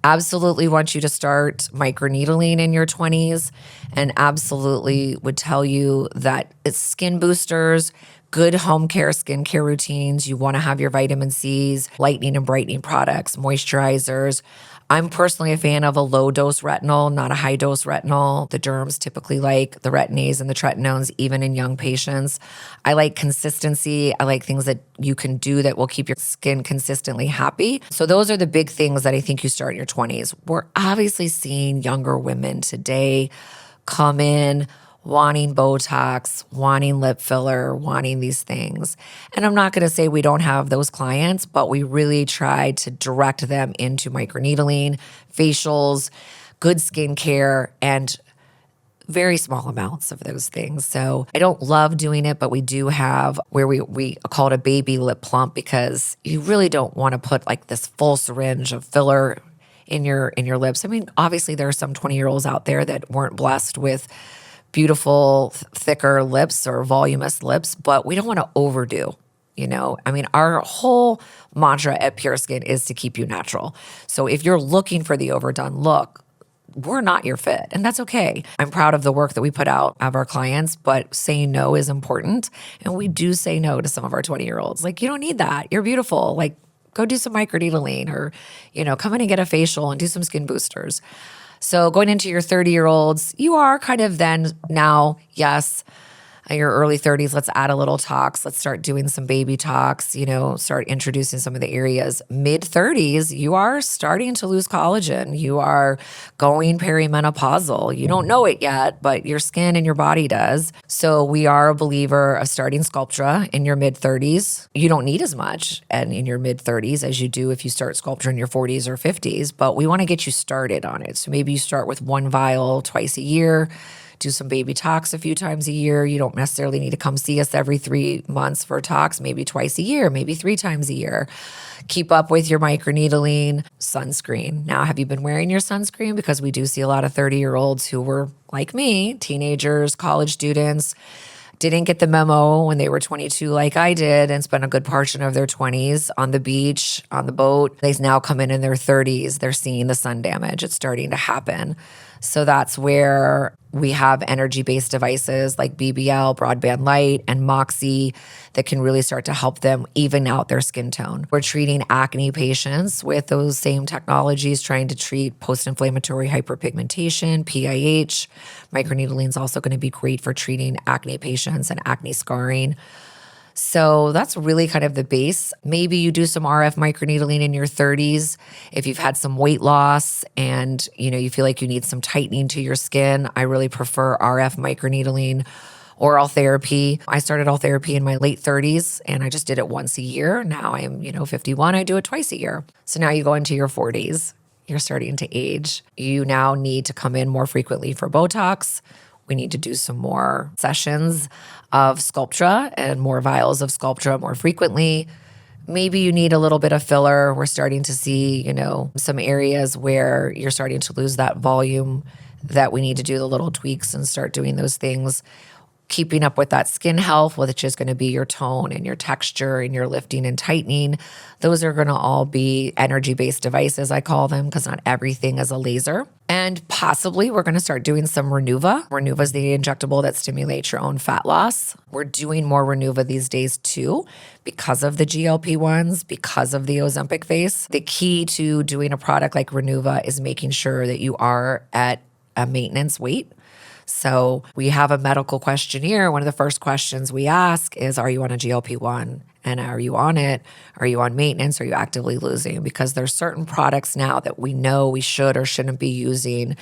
Absolutely want you to start microneedling in your 20s, and absolutely would tell you that it's skin boosters, good home care skincare routines. You want to have your vitamin C's, lightening and brightening products, moisturizers. I'm personally a fan of a low dose retinol, not a high dose retinol. The derms typically like the retin-A's and the tretinones, even in young patients. I like consistency. I like things that you can do that will keep your skin consistently happy. So those are the big things that I think you start in your 20s. We're obviously seeing younger women today come in wanting Botox, wanting lip filler, wanting these things. And I'm not going to say we don't have those clients, but we really try to direct them into microneedling, facials, good skincare, and very small amounts of those things. So I don't love doing it, but we do have where we call it a baby lip plump, because you really don't want to put like this full syringe of filler in your lips. I mean, obviously there are some 20-year-olds out there that weren't blessed with beautiful, thicker lips or voluminous lips, but we don't want to overdo. I mean, our whole mantra at Pure Skin is to keep you natural. So if you're looking for the overdone look, we're not your fit, and that's okay. I'm proud of the work that we put out of our clients, but saying no is important. And we do say no to some of our 20-year-olds. Like, you don't need that. You're beautiful. Like, go do some microneedling, or, come in and get a facial and do some skin boosters. So going into your 30-year-olds, you are kind of then now, yes, your early 30s, let's add a little tox. Let's start doing some baby tox, start introducing some of the areas. Mid 30s, you are starting to lose collagen. You are going perimenopausal. You don't know it yet, but your skin and your body does. So we are a believer of starting Sculptra in your mid 30s. You don't need as much and in your mid 30s as you do if you start Sculptra in your 40s or 50s, but we want to get you started on it. So maybe you start with one vial twice a year. Do some baby tox a few times a year. You don't necessarily need to come see us every 3 months for tox, maybe twice a year, maybe 3 times a year. Keep up with your microneedling, sunscreen. Now, have you been wearing your sunscreen? Because we do see a lot of 30-year-olds who were like me, teenagers, college students, didn't get the memo when they were 22 like I did, and spent a good portion of their 20s on the beach, on the boat. They now come in their 30s. They're seeing the sun damage. It's starting to happen. So that's where we have energy-based devices like BBL, Broadband Light, and Moxie that can really start to help them even out their skin tone. We're treating acne patients with those same technologies, trying to treat post-inflammatory hyperpigmentation, PIH. Microneedling is also going to be great for treating acne patients and acne scarring. So that's really kind of the base. Maybe you do some RF microneedling in your 30s if you've had some weight loss and you feel like you need some tightening to your skin. I really prefer RF microneedling. Oral therapy. I started oral therapy in my late 30s, and I just did it once a year. Now I'm 51. I do it twice a year. So now you go into your 40s. You're starting to age. You now need to come in more frequently for Botox. We need to do some more sessions of Sculptra and more vials of Sculptra more frequently. Maybe you need a little bit of filler. We're starting to see, some areas where you're starting to lose that volume, that we need to do the little tweaks and start doing those things. Keeping up with that skin health, which is going to be your tone and your texture and your lifting and tightening. Those are going to all be energy-based devices, I call them, because not everything is a laser. And possibly we're going to start doing some Renuva. Renuva is the injectable that stimulates your own fat loss. We're doing more Renuva these days too, because of the GLP-1s, because of the Ozempic face. The key to doing a product like Renuva is making sure that you are at a maintenance weight. So we have a medical questionnaire. One of the first questions we ask is, are you on a GLP-1? And are you on it? Are you on maintenance? Are you actively losing? Because there's certain products now that we know we should or shouldn't be using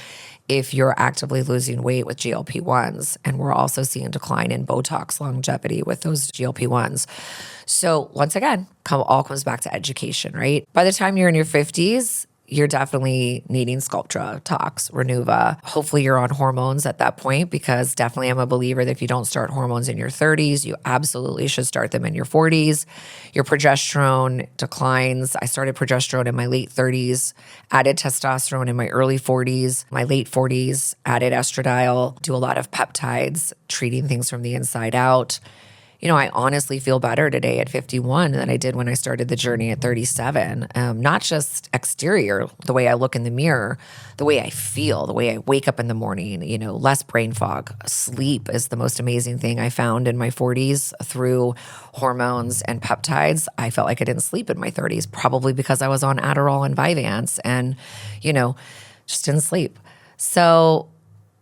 if you're actively losing weight with GLP-1s. And we're also seeing decline in Botox longevity with those GLP-1s. So once again, all comes back to education, right? By the time you're in your 50s, you're definitely needing Sculptra, Tox, Renuva. Hopefully you're on hormones at that point, because definitely I'm a believer that if you don't start hormones in your 30s, you absolutely should start them in your 40s. Your progesterone declines. I started progesterone in my late 30s, added testosterone in my early 40s, my late 40s, added estradiol, do a lot of peptides, treating things from the inside out. I honestly feel better today at 51 than I did when I started the journey at 37. Not just exterior, the way I look in the mirror, the way I feel, the way I wake up in the morning, less brain fog. Sleep is the most amazing thing I found in my 40s through hormones and peptides. I felt like I didn't sleep in my 30s, probably because I was on Adderall and Vyvanse and, just didn't sleep. So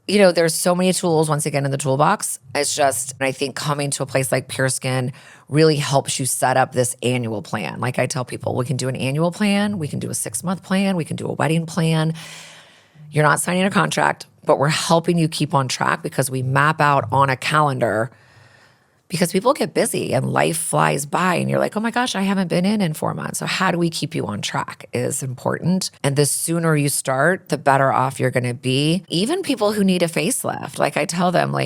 there's so many tools, once again, in the toolbox. It's just, I think coming to a place like Pure Skin really helps you set up this annual plan. Like I tell people, we can do an annual plan, we can do a 6-month plan, we can do a wedding plan. You're not signing a contract, but we're helping you keep on track because we map out on a calendar, because people get busy and life flies by and you're like, oh my gosh, I haven't been in 4 months. So how do we keep you on track is important. And the sooner you start, the better off you're going to be. Even people who need a facelift, like I tell them,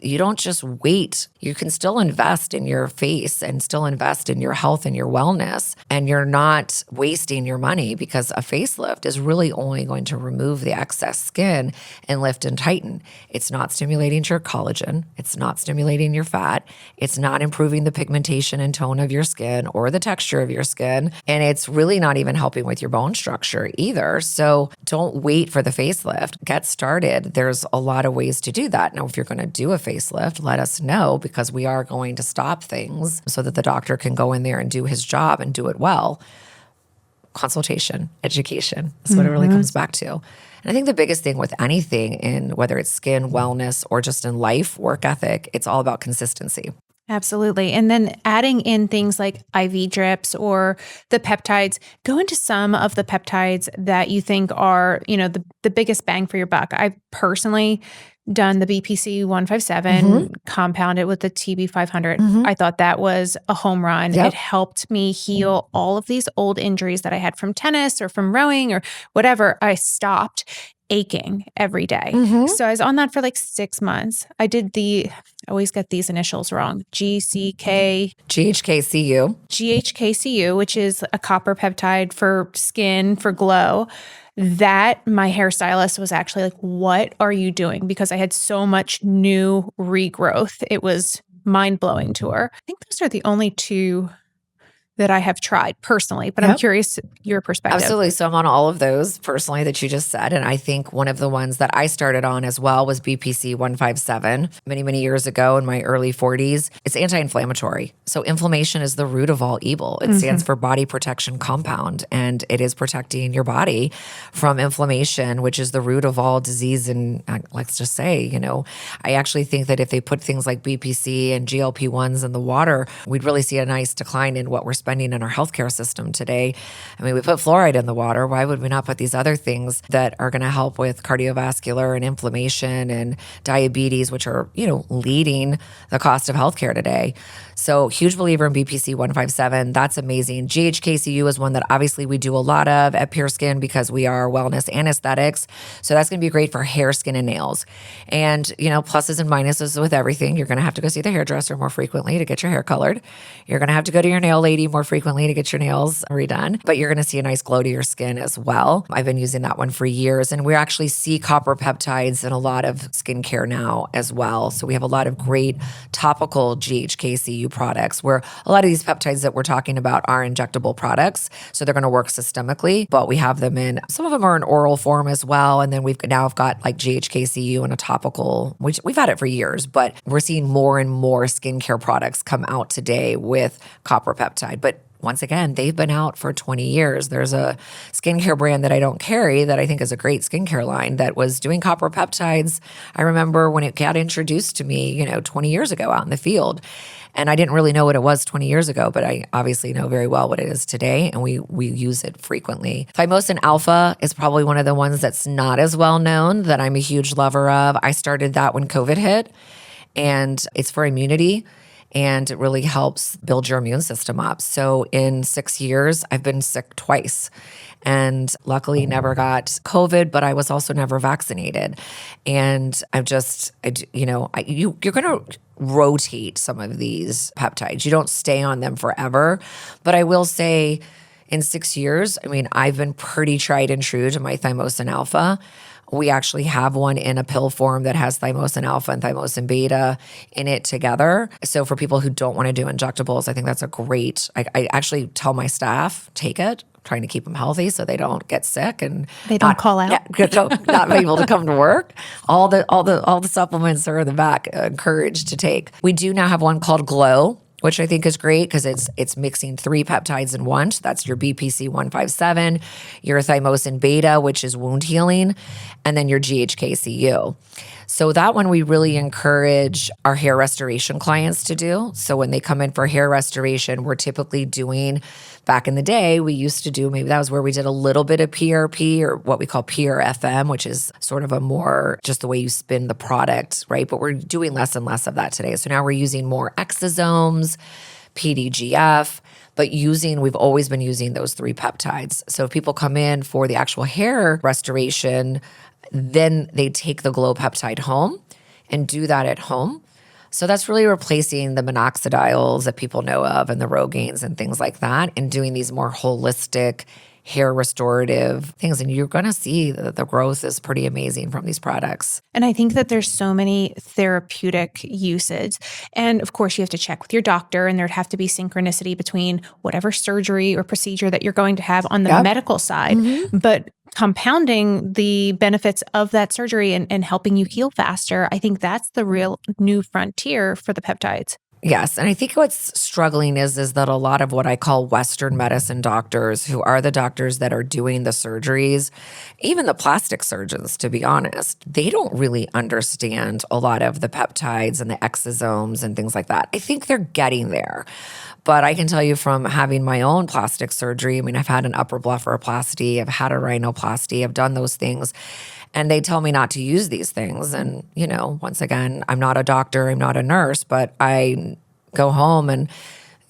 you don't just wait. You can still invest in your face and still invest in your health and your wellness. And you're not wasting your money, because a facelift is really only going to remove the excess skin and lift and tighten. It's not stimulating your collagen. It's not stimulating your fat. It's not improving the pigmentation and tone of your skin or the texture of your skin. And it's really not even helping with your bone structure either. So don't wait for the facelift. Get started. There's a lot of ways to do that. Now, if you're going to do a facelift, let us know, because we are going to stop things so that the doctor can go in there and do his job and do it well. Consultation, education is what it really comes back to. And I think the biggest thing with anything, in whether it's skin, wellness, or just in life, work ethic, it's all about consistency. Absolutely. And then adding in things like IV drips or the peptides, go into some of the peptides that you think are, the biggest bang for your buck. I've personally done the BPC 157, compounded with the TB 500. I thought that was a home run. Yep. It helped me heal all of these old injuries that I had from tennis or from rowing or whatever. I stopped aching every day. So I was on that for 6 months. I did I always get these initials wrong, GHKCU, which is a copper peptide for skin, for glow. That my hairstylist was actually like, what are you doing? Because I had so much new regrowth. It was mind-blowing to her. I think those are the only two that I have tried personally, but I'm curious your perspective. Absolutely. So I'm on all of those personally that you just said. And I think one of the ones that I started on as well was BPC 157 many, many years ago in my early 40s. It's anti-inflammatory. So inflammation is the root of all evil. It stands for body protection compound, and it is protecting your body from inflammation, which is the root of all disease. And let's just say, I actually think that if they put things like BPC and GLP-1s in the water, we'd really see a nice decline in what we're spending in our healthcare system today. I mean, we put fluoride in the water. Why would we not put these other things that are going to help with cardiovascular and inflammation and diabetes, which are, leading the cost of healthcare today? So huge believer in BPC 157. That's amazing. GHKCU is one that obviously we do a lot of at Pure Skin because we are wellness and aesthetics. So that's going to be great for hair, skin, and nails. And, pluses and minuses with everything. You're going to have to go see the hairdresser more frequently to get your hair colored. You're going to have to go to your nail lady more frequently to get your nails redone, but you're going to see a nice glow to your skin as well. I've been using that one for years, and we actually see copper peptides in a lot of skincare now as well. So we have a lot of great topical GHKCU products where a lot of these peptides that we're talking about are injectable products. So they're going to work systemically, but we have them in, some of them are in oral form as well. And then we've now got like GHKCU in a topical, which we've had it for years, but we're seeing more and more skincare products come out today with copper peptide. But once again, they've been out for 20 years. There's a skincare brand that I don't carry that I think is a great skincare line that was doing copper peptides. I remember when it got introduced to me, 20 years ago out in the field. And I didn't really know what it was 20 years ago, but I obviously know very well what it is today, and we use it frequently. Thymosin alpha is probably one of the ones that's not as well known that I'm a huge lover of. I started that when COVID hit, and it's for immunity. And it really helps build your immune system up. So in 6 years, I've been sick twice. And luckily never got COVID, but I was also never vaccinated. And you're going to rotate some of these peptides. You don't stay on them forever. But I will say in 6 years, I've been pretty tried and true to my thymosin alpha. We actually have one in a pill form that has thymosin alpha and thymosin beta in it together. So for people who don't want to do injectables, I think that's a great, I actually tell my staff, take it, trying to keep them healthy so they don't get sick and they don't call out. Not be able to come to work. All the supplements are in the back, encouraged to take. We do now have one called Glow, which I think is great because it's mixing 3 peptides in one. So that's your BPC 157, your thymosin beta, which is wound healing, and then your GHKCU. So that one we really encourage our hair restoration clients to do. So when they come in for hair restoration, we're typically doing, back in the day, we used to do, maybe that was where we did a little bit of PRP or what we call PRFM, which is sort of a more just the way you spin the product, right? But we're doing less and less of that today. So now we're using more exosomes, PDGF, but we've always been using those 3 peptides. So if people come in for the actual hair restoration, then they take the Glow peptide home and do that at home. So that's really replacing the minoxidils that people know of and the Rogaines and things like that, and doing these more holistic hair restorative things. And you're going to see that the growth is pretty amazing from these products. And I think that there's so many therapeutic uses. And of course, you have to check with your doctor, and there'd have to be synchronicity between whatever surgery or procedure that you're going to have on the medical side. Mm-hmm. But compounding the benefits of that surgery and helping you heal faster, I think that's the real new frontier for the peptides. Yes. And I think what's struggling is that a lot of what I call Western medicine doctors, who are the doctors that are doing the surgeries, even the plastic surgeons, to be honest, they don't really understand a lot of the peptides and the exosomes and things like that. I think they're getting there. But I can tell you from having my own plastic surgery, I've had an upper blepharoplasty, I've had a rhinoplasty, I've done those things. And they tell me not to use these things. And, once again, I'm not a doctor, I'm not a nurse, but I go home and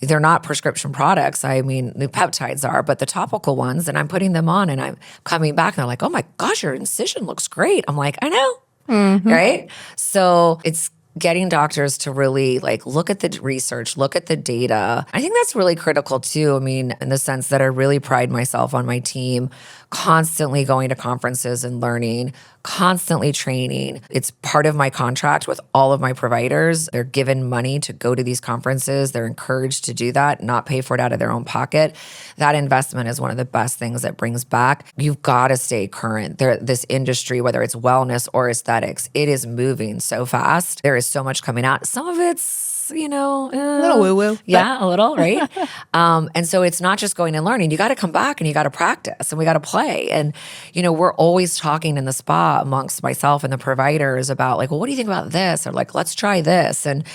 they're not prescription products. The peptides are, but the topical ones, and I'm putting them on and I'm coming back and they're like, oh my gosh, your incision looks great. I'm like, I know, right? So it's getting doctors to really look at the research, look at the data. I think that's really critical too. In the sense that I really pride myself on my team constantly going to conferences and learning, constantly training. It's part of my contract with all of my providers. They're given money to go to these conferences. They're encouraged to do that, not pay for it out of their own pocket. That investment is one of the best things that brings back. You've got to stay current. This industry, whether it's wellness or aesthetics, it is moving so fast. There is so much coming out. Some of it's a little woo-woo. Yeah, a little, right? And so it's not just going and learning. You got to come back and you got to practice and we got to play. And, we're always talking in the spa amongst myself and the providers about well, what do you think about this? Or let's try this. And,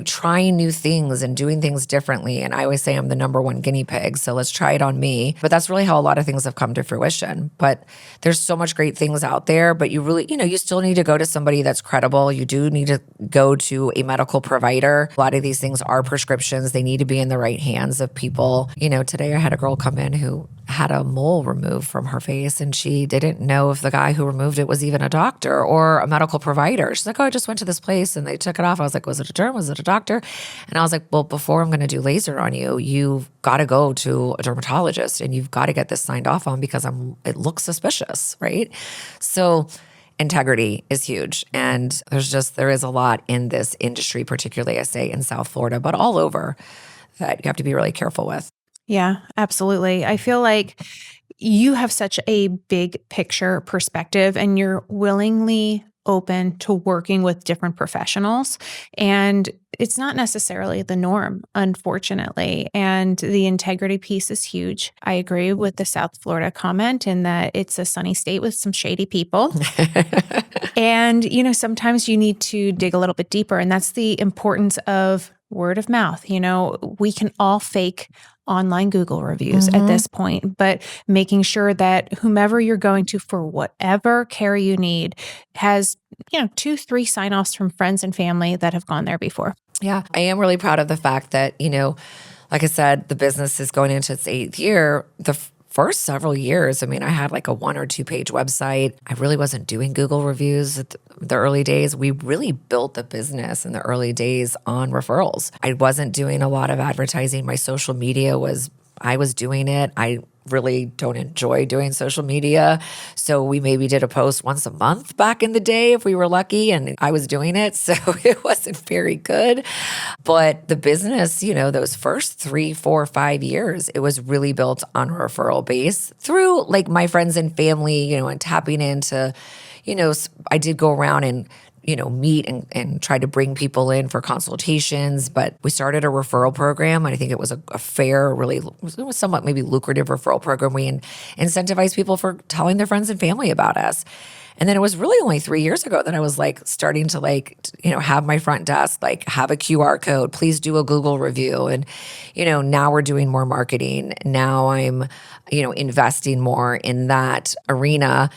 trying new things and doing things differently. And I always say I'm the number one guinea pig. So let's try it on me. But that's really how a lot of things have come to fruition. But there's so much great things out there, but you really, you still need to go to somebody that's credible. You do need to go to a medical provider care. A lot of these things are prescriptions. They need to be in the right hands of people. Today I had a girl come in who had a mole removed from her face, and she didn't know if the guy who removed it was even a doctor or a medical provider. She's like, oh, I just went to this place and they took it off. I was like, was it a derm? Was it a doctor? And I was like, well, before I'm going to do laser on you, you've got to go to a dermatologist and you've got to get this signed off on because it looks suspicious, right? So integrity is huge. And there is a lot in this industry, particularly I say in South Florida, but all over, that you have to be really careful with. Yeah, absolutely. I feel like you have such a big picture perspective and you're willingly open to working with different professionals. And it's not necessarily the norm, unfortunately. And the integrity piece is huge. I agree with the South Florida comment in that it's a sunny state with some shady people. And, sometimes you need to dig a little bit deeper. And that's the importance of word of mouth. We can all fake online Google reviews at this point, but making sure that whomever you're going to for whatever care you need has, 2-3 sign-offs from friends and family that have gone there before. Yeah, I am really proud of the fact that, like I said, the business is going into its 8th year. The first several years, I had like a 1 or 2 page website. I really wasn't doing Google reviews at the early days. We really built the business in the early days on referrals. I wasn't doing a lot of advertising. My social media I was doing it. I really don't enjoy doing social media. So we maybe did a post once a month back in the day if we were lucky, and I was doing it. So it wasn't very good. But the business, those first 3, 4, 5 years, it was really built on a referral base through like my friends and family, and tapping into, I did go around and meet and try to bring people in for consultations. But we started a referral program, and I think it was a fair, it was somewhat maybe lucrative referral program. We incentivized people for telling their friends and family about us. And then it was really only 3 years ago that I was like starting to have my front desk, have a QR code, please do a Google review. And, now we're doing more marketing. Now I'm, investing more in that arena.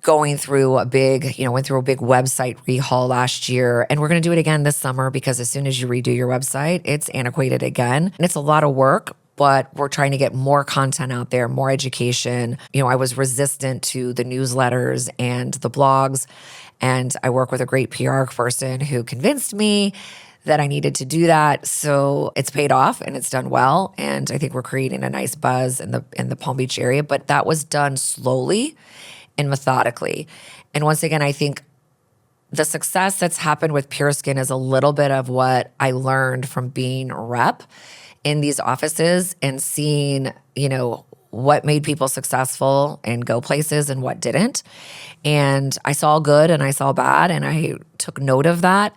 Went through a big website rehaul last year. And we're going to do it again this summer because as soon as you redo your website, it's antiquated again. And it's a lot of work, but we're trying to get more content out there, more education. I was resistant to the newsletters and the blogs. And I work with a great PR person who convinced me that I needed to do that. So it's paid off and it's done well. And I think we're creating a nice buzz in the Palm Beach area. But that was done slowly and methodically. And once again, I think the success that's happened with Pure Skin is a little bit of what I learned from being a rep in these offices and seeing, what made people successful and go places and what didn't. And I saw good and I saw bad, and I took note of that.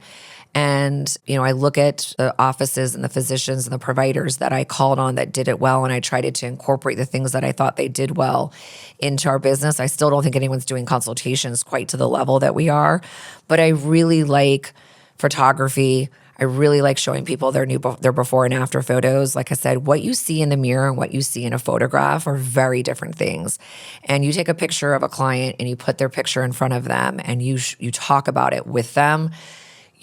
And, I look at the offices and the physicians and the providers that I called on that did it well, and I tried to incorporate the things that I thought they did well into our business. I still don't think anyone's doing consultations quite to the level that we are, but I really like photography. I really like showing people their before and after photos. Like I said, what you see in the mirror and what you see in a photograph are very different things. And you take a picture of a client and you put their picture in front of them and you talk about it with them.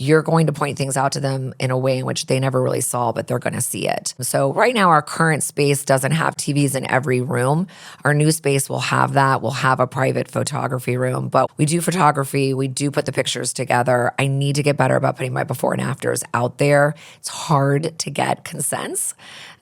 You're going to point things out to them in a way in which they never really saw, but they're going to see it. So right now, our current space doesn't have TVs in every room. Our new space will have that. We'll have a private photography room, but we do photography. We do put the pictures together. I need to get better about putting my before and afters out there. It's hard to get consents.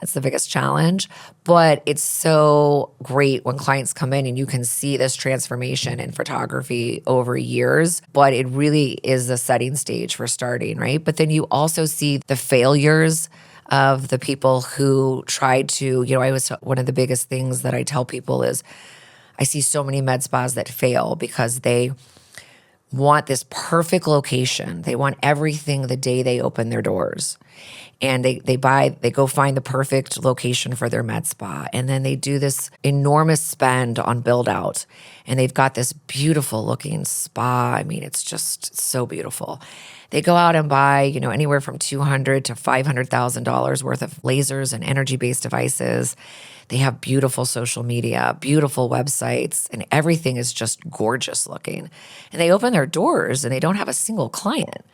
That's the biggest challenge. But it's so great when clients come in and you can see this transformation in photography over years. But it really is the setting stage for starting, right? But then you also see the failures of the people who tried to, one of the biggest things that I tell people is I see so many med spas that fail because they want this perfect location. They want everything the day they open their doors. And they go find the perfect location for their med spa. And then they do this enormous spend on build out. And they've got this beautiful looking spa. It's just so beautiful. They go out and buy, anywhere from $200,000 to $500,000 worth of lasers and energy-based devices. They have beautiful social media, beautiful websites, and everything is just gorgeous looking. And they open their doors and they don't have a single client.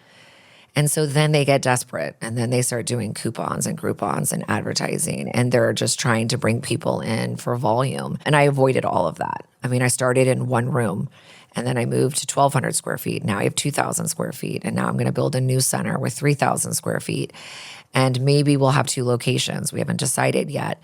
And so then they get desperate and then they start doing coupons and Groupons and advertising, and they're just trying to bring people in for volume. And I avoided all of that. I mean, I started in one room and then I moved to 1,200 square feet. Now I have 2,000 square feet. And now I'm going to build a new center with 3,000 square feet. And maybe we'll have 2 locations. We haven't decided yet.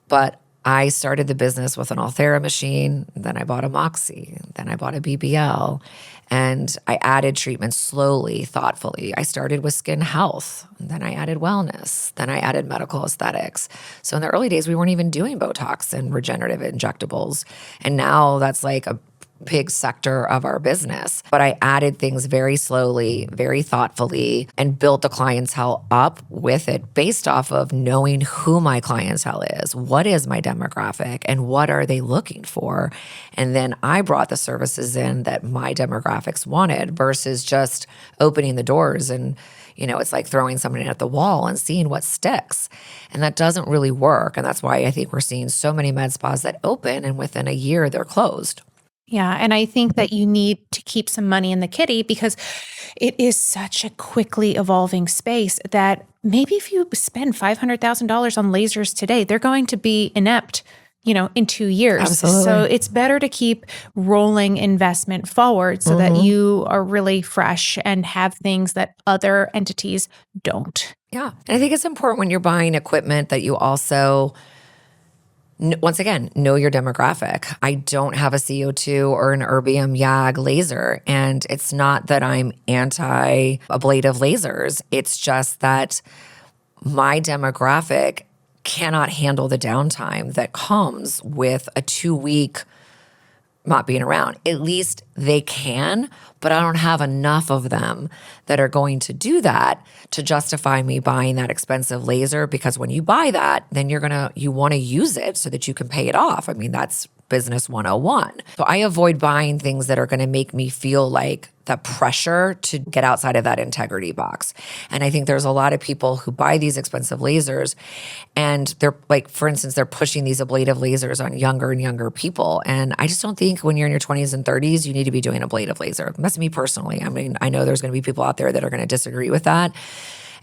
But I started the business with an Althera machine, then I bought a Moxie, then I bought a BBL, and I added treatments slowly, thoughtfully. I started with skin health, then I added wellness, then I added medical aesthetics. So in the early days, we weren't even doing Botox and regenerative injectables. And now that's like a big sector of our business. But I added things very slowly, very thoughtfully, and built the clientele up with it based off of knowing who my clientele is, what is my demographic, and what are they looking for. And then I brought the services in that my demographics wanted versus just opening the doors and it's like throwing somebody at the wall and seeing what sticks. And that doesn't really work. And that's why I think we're seeing so many med spas that open and within a year they're closed. Yeah. And I think that you need to keep some money in the kitty because it is such a quickly evolving space that maybe if you spend $500,000 on lasers today, they're going to be inept, in 2 years. Absolutely. So it's better to keep rolling investment forward so that you are really fresh and have things that other entities don't. Yeah. And I think it's important when you're buying equipment that you also once again, know your demographic. I don't have a CO2 or an erbium YAG laser. And it's not that I'm anti-ablative lasers. It's just that my demographic cannot handle the downtime that comes with a 2-week not being around. At least they can, but I don't have enough of them that are going to do that to justify me buying that expensive laser, because when you buy that, then you want to use it so that you can pay it off. I mean, that's business 101. So I avoid buying things that are going to make me feel like the pressure to get outside of that integrity box. And I think there's a lot of people who buy these expensive lasers and they're like, for instance, they're pushing these ablative lasers on younger and younger people. And I just don't think when you're in your 20s and 30s, you need to be doing ablative laser. That's me personally. I mean, I know there's going to be people out there that are going to disagree with that.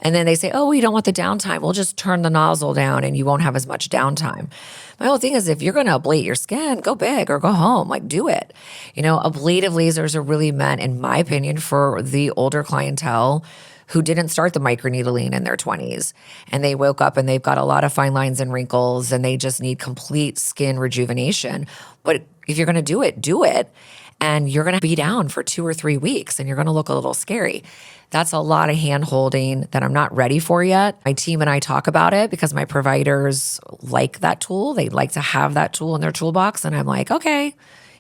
And then they say, oh, we don't want the downtime. We'll just turn the nozzle down and you won't have as much downtime. My whole thing is if you're going to ablate your skin, go big or go home, like do it. Ablative lasers are really meant, in my opinion, for the older clientele who didn't start the microneedling in their 20s. And they woke up and they've got a lot of fine lines and wrinkles and they just need complete skin rejuvenation. But if you're going to do it. And you're going to be down for 2 or 3 weeks and you're going to look a little scary. That's a lot of hand holding that I'm not ready for yet. My team and I talk about it because my providers like that tool. They like to have that tool in their toolbox. And I'm like, okay,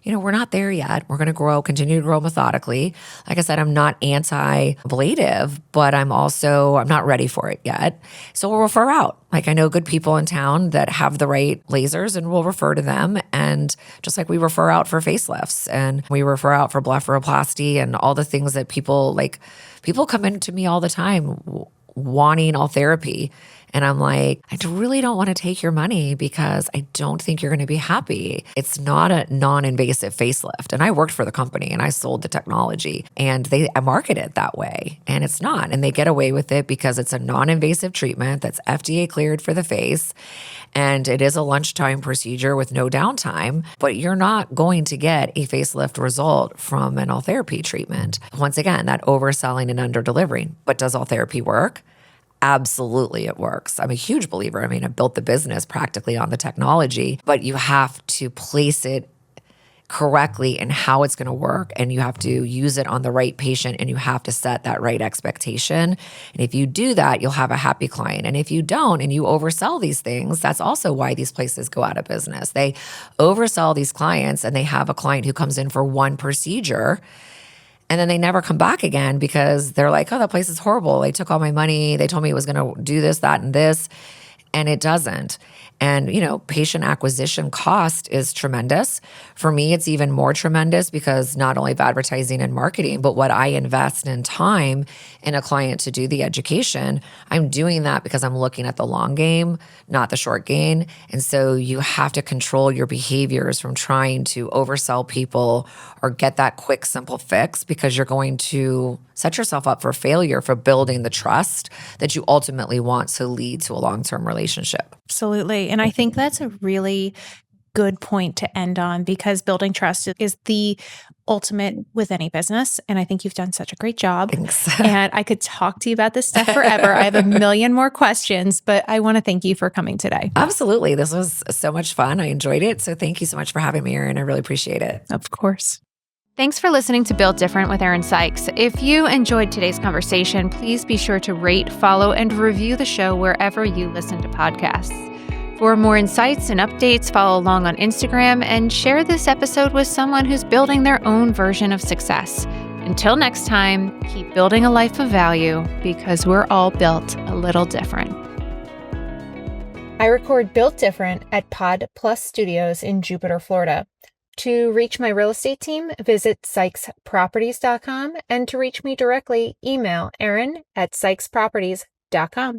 we're not there yet. We're going to continue to grow methodically. Like I said, I'm not anti-ablative, but I'm not ready for it yet. So we'll refer out. Like I know good people in town that have the right lasers and we'll refer to them. And just like we refer out for facelifts and we refer out for blepharoplasty and all the things that people come into me all the time wanting all therapy. And I'm like, I really don't want to take your money because I don't think you're going to be happy. It's not a non-invasive facelift. And I worked for the company and I sold the technology and I market it that way. And it's not. And they get away with it because it's a non-invasive treatment that's FDA cleared for the face. And it is a lunchtime procedure with no downtime, but you're not going to get a facelift result from an all therapy treatment. Once again, that overselling and under-delivering. But does all therapy work? Absolutely, it works. I'm a huge believer. I mean, I built the business practically on the technology, but you have to place it correctly and how it's going to work. And you have to use it on the right patient and you have to set that right expectation. And if you do that, you'll have a happy client. And if you don't and you oversell these things, that's also why these places go out of business. They oversell these clients and they have a client who comes in for one procedure and then they never come back again because they're like, oh, that place is horrible. They took all my money. They told me it was going to do this, that, and this. And it doesn't. And, patient acquisition cost is tremendous. For me, it's even more tremendous because not only of advertising and marketing, but what I invest in time in a client to do the education, I'm doing that because I'm looking at the long game, not the short game. And so you have to control your behaviors from trying to oversell people or get that quick, simple fix, because you're going to set yourself up for failure for building the trust that you ultimately want to lead to a long-term relationship. Absolutely. And I think that's a really good point to end on, because building trust is the ultimate with any business. And I think you've done such a great job. Thanks. And I could talk to you about this stuff forever. I have a million more questions, but I want to thank you for coming today. Absolutely. This was so much fun. I enjoyed it. So thank you so much for having me, Erin. I really appreciate it. Of course. Thanks for listening to Built Different with Erin Sykes. If you enjoyed today's conversation, please be sure to rate, follow, and review the show wherever you listen to podcasts. For more insights and updates, follow along on Instagram and share this episode with someone who's building their own version of success. Until next time, keep building a life of value, because we're all built a little different. I record Built Different at Pod Plus Studios in Jupiter, Florida. To reach my real estate team, visit sykesproperties.com, and to reach me directly, email Erin@sykesproperties.com.